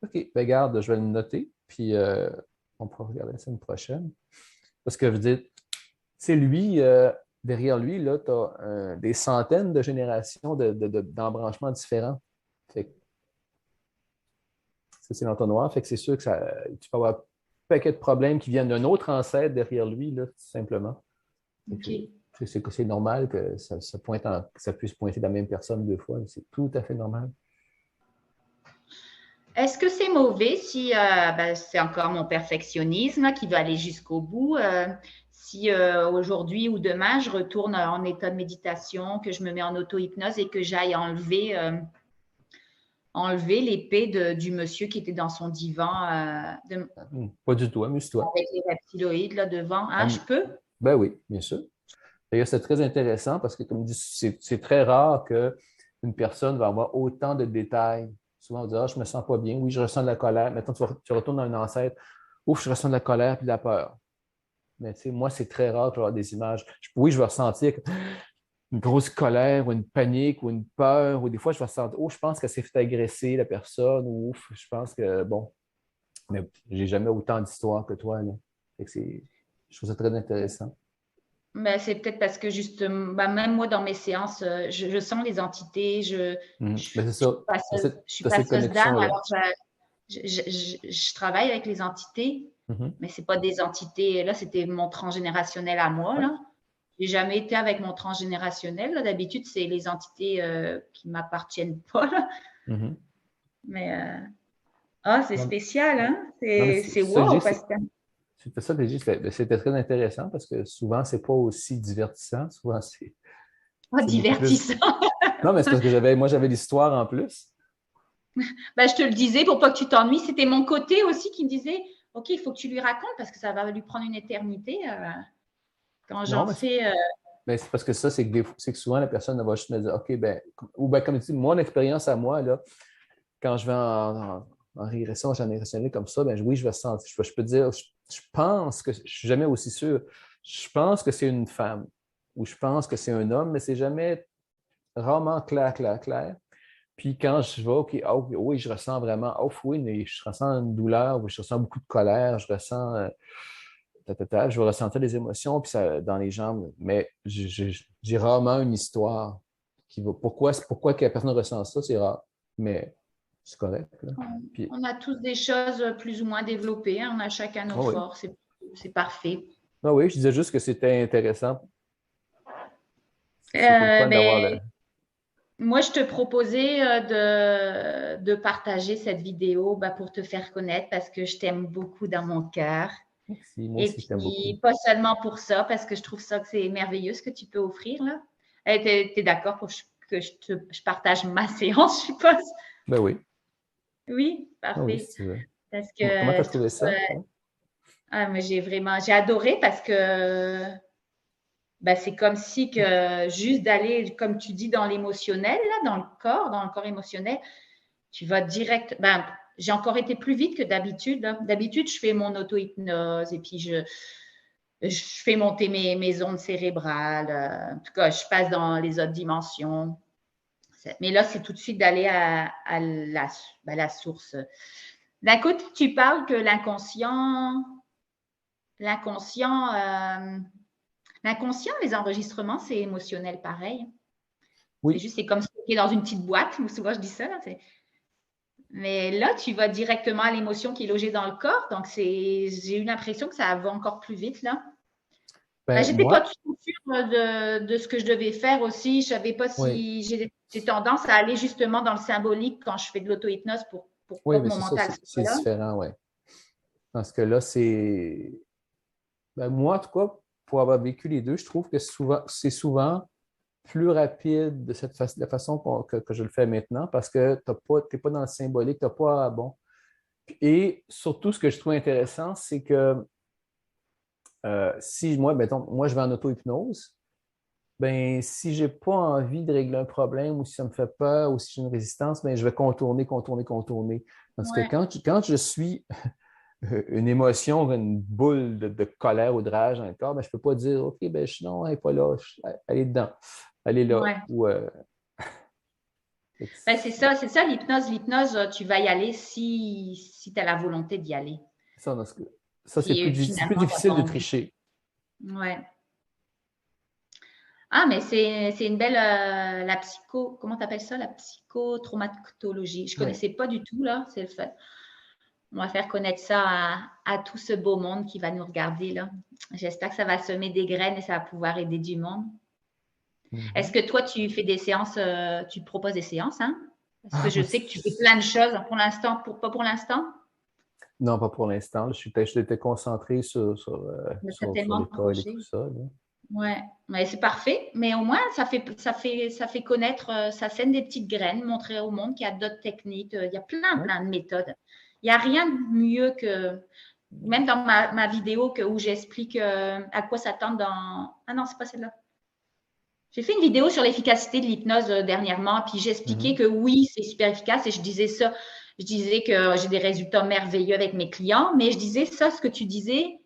OK. Ben, garde, je vais le noter, puis on pourra regarder la semaine prochaine. Parce que je veux dire, c'est lui, derrière lui, là, tu as des centaines de générations d'embranchements différents. Fait que c'est l'entonnoir. Fait que c'est sûr que tu peux avoir un paquet de problèmes qui viennent d'un autre ancêtre derrière lui, là, tout simplement. OK. C'est normal que ça puisse pointer la même personne deux fois. C'est tout à fait normal. Est-ce que c'est mauvais si c'est encore mon perfectionnisme qui veut aller jusqu'au bout? Si aujourd'hui ou demain, je retourne en état de méditation, que je me mets en auto-hypnose et que j'aille enlever enlever l'épée du monsieur qui était dans son divan Pas du tout, amuse-toi. avec les reptiloïdes là devant. Hein, je peux? Ben oui, bien sûr. D'ailleurs, c'est très intéressant parce que, comme je dis, c'est très rare qu'une personne va avoir autant de détails. Souvent, on dit, ah, je me sens pas bien. Oui, je ressens de la colère. Maintenant, tu retournes dans un ancêtre. Ouf, je ressens de la colère puis de la peur. Mais tu sais, moi, c'est très rare que je vais avoir des images. Oui, je vais ressentir une grosse colère ou une panique ou une peur. Ou des fois, je vais ressentir, oh, je pense qu'elle s'est fait agresser, la personne. Ou ouf, je pense que, bon. Mais j'ai jamais autant d'histoires que toi, là. Fait que je trouve ça très intéressant. Ben, c'est peut-être parce que justement, ben, même moi dans mes séances, je sens les entités, Ben, c'est ça. je suis Tu as cette passeuse d'âme, connexion-là. alors je travaille avec les entités, Mhm. mais c'est pas des entités. Là, c'était mon transgénérationnel à moi. Ouais. Là, j'ai jamais été avec mon transgénérationnel. Là, d'habitude, c'est les entités qui m'appartiennent pas. Là. Mhm. Mais c'est Non, spécial, hein? non, mais C'est ça, je wow dis, parce que c'était ça que je dis, c'était très intéressant parce que souvent, c'est pas aussi divertissant. Souvent, pas c'est beaucoup plus. divertissant. Non, mais c'est parce que j'avais l'histoire en plus. Ben, je te le disais pour pas que tu t'ennuies. C'était mon côté aussi qui me disait, OK, il faut que tu lui racontes parce que ça va lui prendre une éternité quand Non, j'en fais. mais c'est parce que ça, c'est que souvent, la personne va juste me dire, OK, ben, ou ben, comme tu dis, mon expérience à moi, là, quand je vais en régression générationnelle comme ça, ben oui, je vais sentir, je peux dire, je pense que, je suis jamais aussi sûr, je pense que c'est une femme ou je pense que c'est un homme, mais c'est jamais rarement clair, clair, clair. Puis quand je vais, OK, oh, oui, je ressens vraiment, oh oui, mais je ressens une douleur, je ressens beaucoup de colère, je ressens, je vais ressentir des émotions puis ça, dans les jambes, mais j'ai rarement une histoire qui va. Pourquoi que la personne ressent ça, c'est rare. Mais c'est correct. Là. Puis, On a tous des choses plus ou moins développées. Hein, on a chacun nos oui. forces. C'est parfait. Ah oui, je disais juste que c'était intéressant. C'était le fun d'avoir le. Moi, je te proposais de partager cette vidéo pour te faire connaître parce que je t'aime beaucoup dans mon cœur. Merci, moi Et aussi, je t'aime beaucoup. puis, pas seulement pour ça, parce que je trouve ça que c'est merveilleux ce que tu peux offrir. Là. Tu es d'accord pour que je partage ma séance, je suppose? Ben oui. Oui, Ah oui, parfait. si tu veux. Parce Comment tu que as trouvé ça? mais j'ai adoré parce que c'est comme si que juste d'aller, comme tu dis, dans l'émotionnel, là, dans le corps émotionnel, tu vas direct. J'ai encore été plus vite que d'habitude. D'habitude, je fais mon auto-hypnose et puis je fais monter mes ondes cérébrales. En tout cas, je passe dans les autres dimensions. Mais là, c'est tout de suite d'aller à la source. D'un côté, tu parles que l'inconscient, les enregistrements, c'est émotionnel pareil. Oui. C'est comme si tu étais dans une petite boîte. Souvent, je dis ça. Là, mais là, tu vas directement à l'émotion qui est logée dans le corps. Donc, j'ai eu l'impression que ça va encore plus vite, là. Je n'étais pas tout sûre de ce que je devais faire aussi. Je ne savais pas si j'ai tendance à aller justement dans le symbolique quand je fais de l'auto-hypnose pour oui, pas que mais mon mental c'est soit là. différent, oui. Parce que là, moi, en tout cas, pour avoir vécu les deux, je trouve que c'est souvent plus rapide de la façon que je le fais maintenant parce que tu n'es pas dans le symbolique, tu n'as pas. Bon. Et surtout, ce que je trouve intéressant, c'est que si moi, je vais en auto-hypnose, ben, si je n'ai pas envie de régler un problème ou si ça me fait peur ou si j'ai une résistance, ben, je vais contourner, contourner, contourner. Parce que quand je suis une émotion, une boule de colère ou de rage dans le corps, ben, je ne peux pas dire OK, ben, non, elle n'est pas là, elle est dedans, elle est là. Ouais. Ou, C'est ça l'hypnose. L'hypnose, tu vas y aller si tu as la volonté d'y aller. Ça, c'est plus difficile de tricher. Ouais. Ah, mais c'est une belle, comment tu appelles ça, la psychotraumatologie. Je ne connaissais pas du tout, là, c'est le fait. On va faire connaître ça à tout ce beau monde qui va nous regarder, là. J'espère que ça va semer des graines et ça va pouvoir aider du monde. Mm-hmm. Est-ce que toi, tu fais des séances, tu proposes des séances, hein? Parce que je sais que tu fais plein de choses pour l'instant, pas pour l'instant? Non, pas pour l'instant. J'étais concentré sur l'école et tout ça. Là. Ouais, mais c'est parfait. Mais au moins, ça fait connaître, ça sème des petites graines, montrer au monde qu'il y a d'autres techniques. Il y a plein, Ouais. plein de méthodes. Il n'y a rien de mieux que, même dans ma vidéo où j'explique à quoi s'attendre dans. Ah non, c'est pas celle-là. J'ai fait une vidéo sur l'efficacité de l'hypnose dernièrement, puis j'expliquais Mhm. que oui, c'est super efficace et je disais ça. Je disais que j'ai des résultats merveilleux avec mes clients, mais je disais ça, ce que tu disais,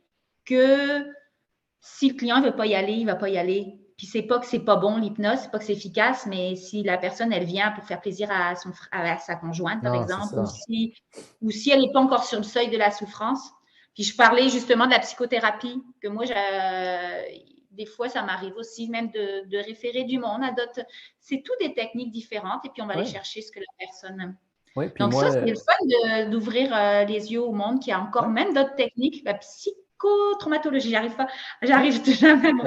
que si le client ne veut pas y aller, il ne va pas y aller. Puis c'est pas que c'est pas bon l'hypnose, c'est pas que c'est efficace, mais si la personne elle vient pour faire plaisir à sa conjointe par Non, c'est exemple, ça. ou si elle n'est pas encore sur le seuil de la souffrance. Puis je parlais justement de la psychothérapie que moi des fois ça m'arrive aussi même de référer du monde à d'autres. C'est tout des techniques différentes et puis on va aller Ouais. chercher ce que la personne aime. Ouais, puis Donc ça, moi, c'est le fun d'ouvrir les yeux au monde, qu'il y a encore ouais. même d'autres techniques. La psychotraumatologie, j'arrive jamais à me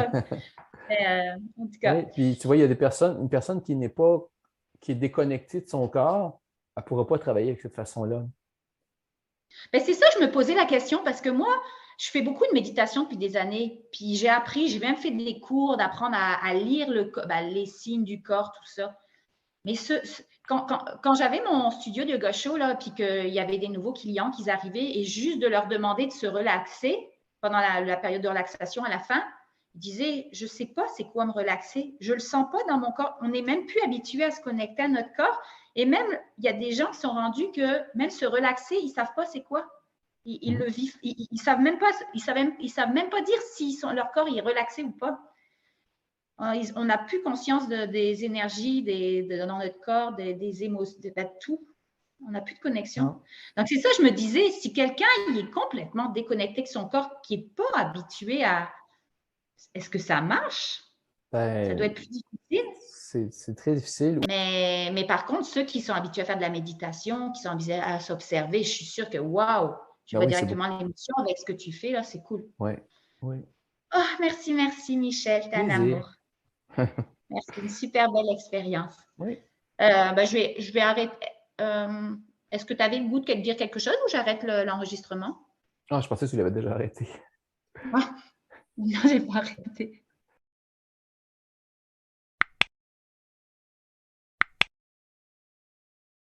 mais, en tout cas. Ouais. Puis tu vois, il y a une personne qui n'est pas, qui est déconnectée de son corps, elle ne pourra pas travailler avec cette façon-là. Ben, c'est ça, je me posais la question parce que moi, je fais beaucoup de méditation depuis des années. Puis j'ai appris, j'ai même fait des cours d'apprendre à lire les signes du corps, tout ça. Mais quand j'avais mon studio de yoga show, là, puis qu'il y avait des nouveaux clients qui arrivaient et juste de leur demander de se relaxer pendant la période de relaxation à la fin, ils disaient, je ne sais pas c'est quoi me relaxer, je ne le sens pas dans mon corps. On n'est même plus habitué à se connecter à notre corps. Et même, il y a des gens qui sont rendus que même se relaxer, ils ne savent pas c'est quoi. Ils le Mhm. vivent, ils ne savent même pas, ils savent même pas dire si leur corps est relaxé ou pas. On n'a plus conscience des énergies dans notre corps, des émotions, de tout. On n'a plus de connexion. Non. Donc, c'est ça, je me disais, si quelqu'un est complètement déconnecté de son corps, qui n'est pas habitué à. Est-ce que ça marche? Ça doit Ben, être plus difficile. c'est très difficile. Mais par contre, ceux qui sont habitués à faire de la méditation, qui sont habitués à s'observer, je suis sûre que waouh, tu Ben vois oui, c'est directement beaucoup. l'émotion avec ce que tu fais, là, c'est cool. Ouais. Oui. Oh, merci, merci, Michel, t'es un Plaisir. amour. Merci, une super belle expérience. Oui. Je vais arrêter. Euh, Est-ce que tu avais le goût de dire quelque chose ou j'arrête l'enregistrement? Ah, je pensais que tu l'avais déjà arrêté. Ah, non, j'ai pas arrêté.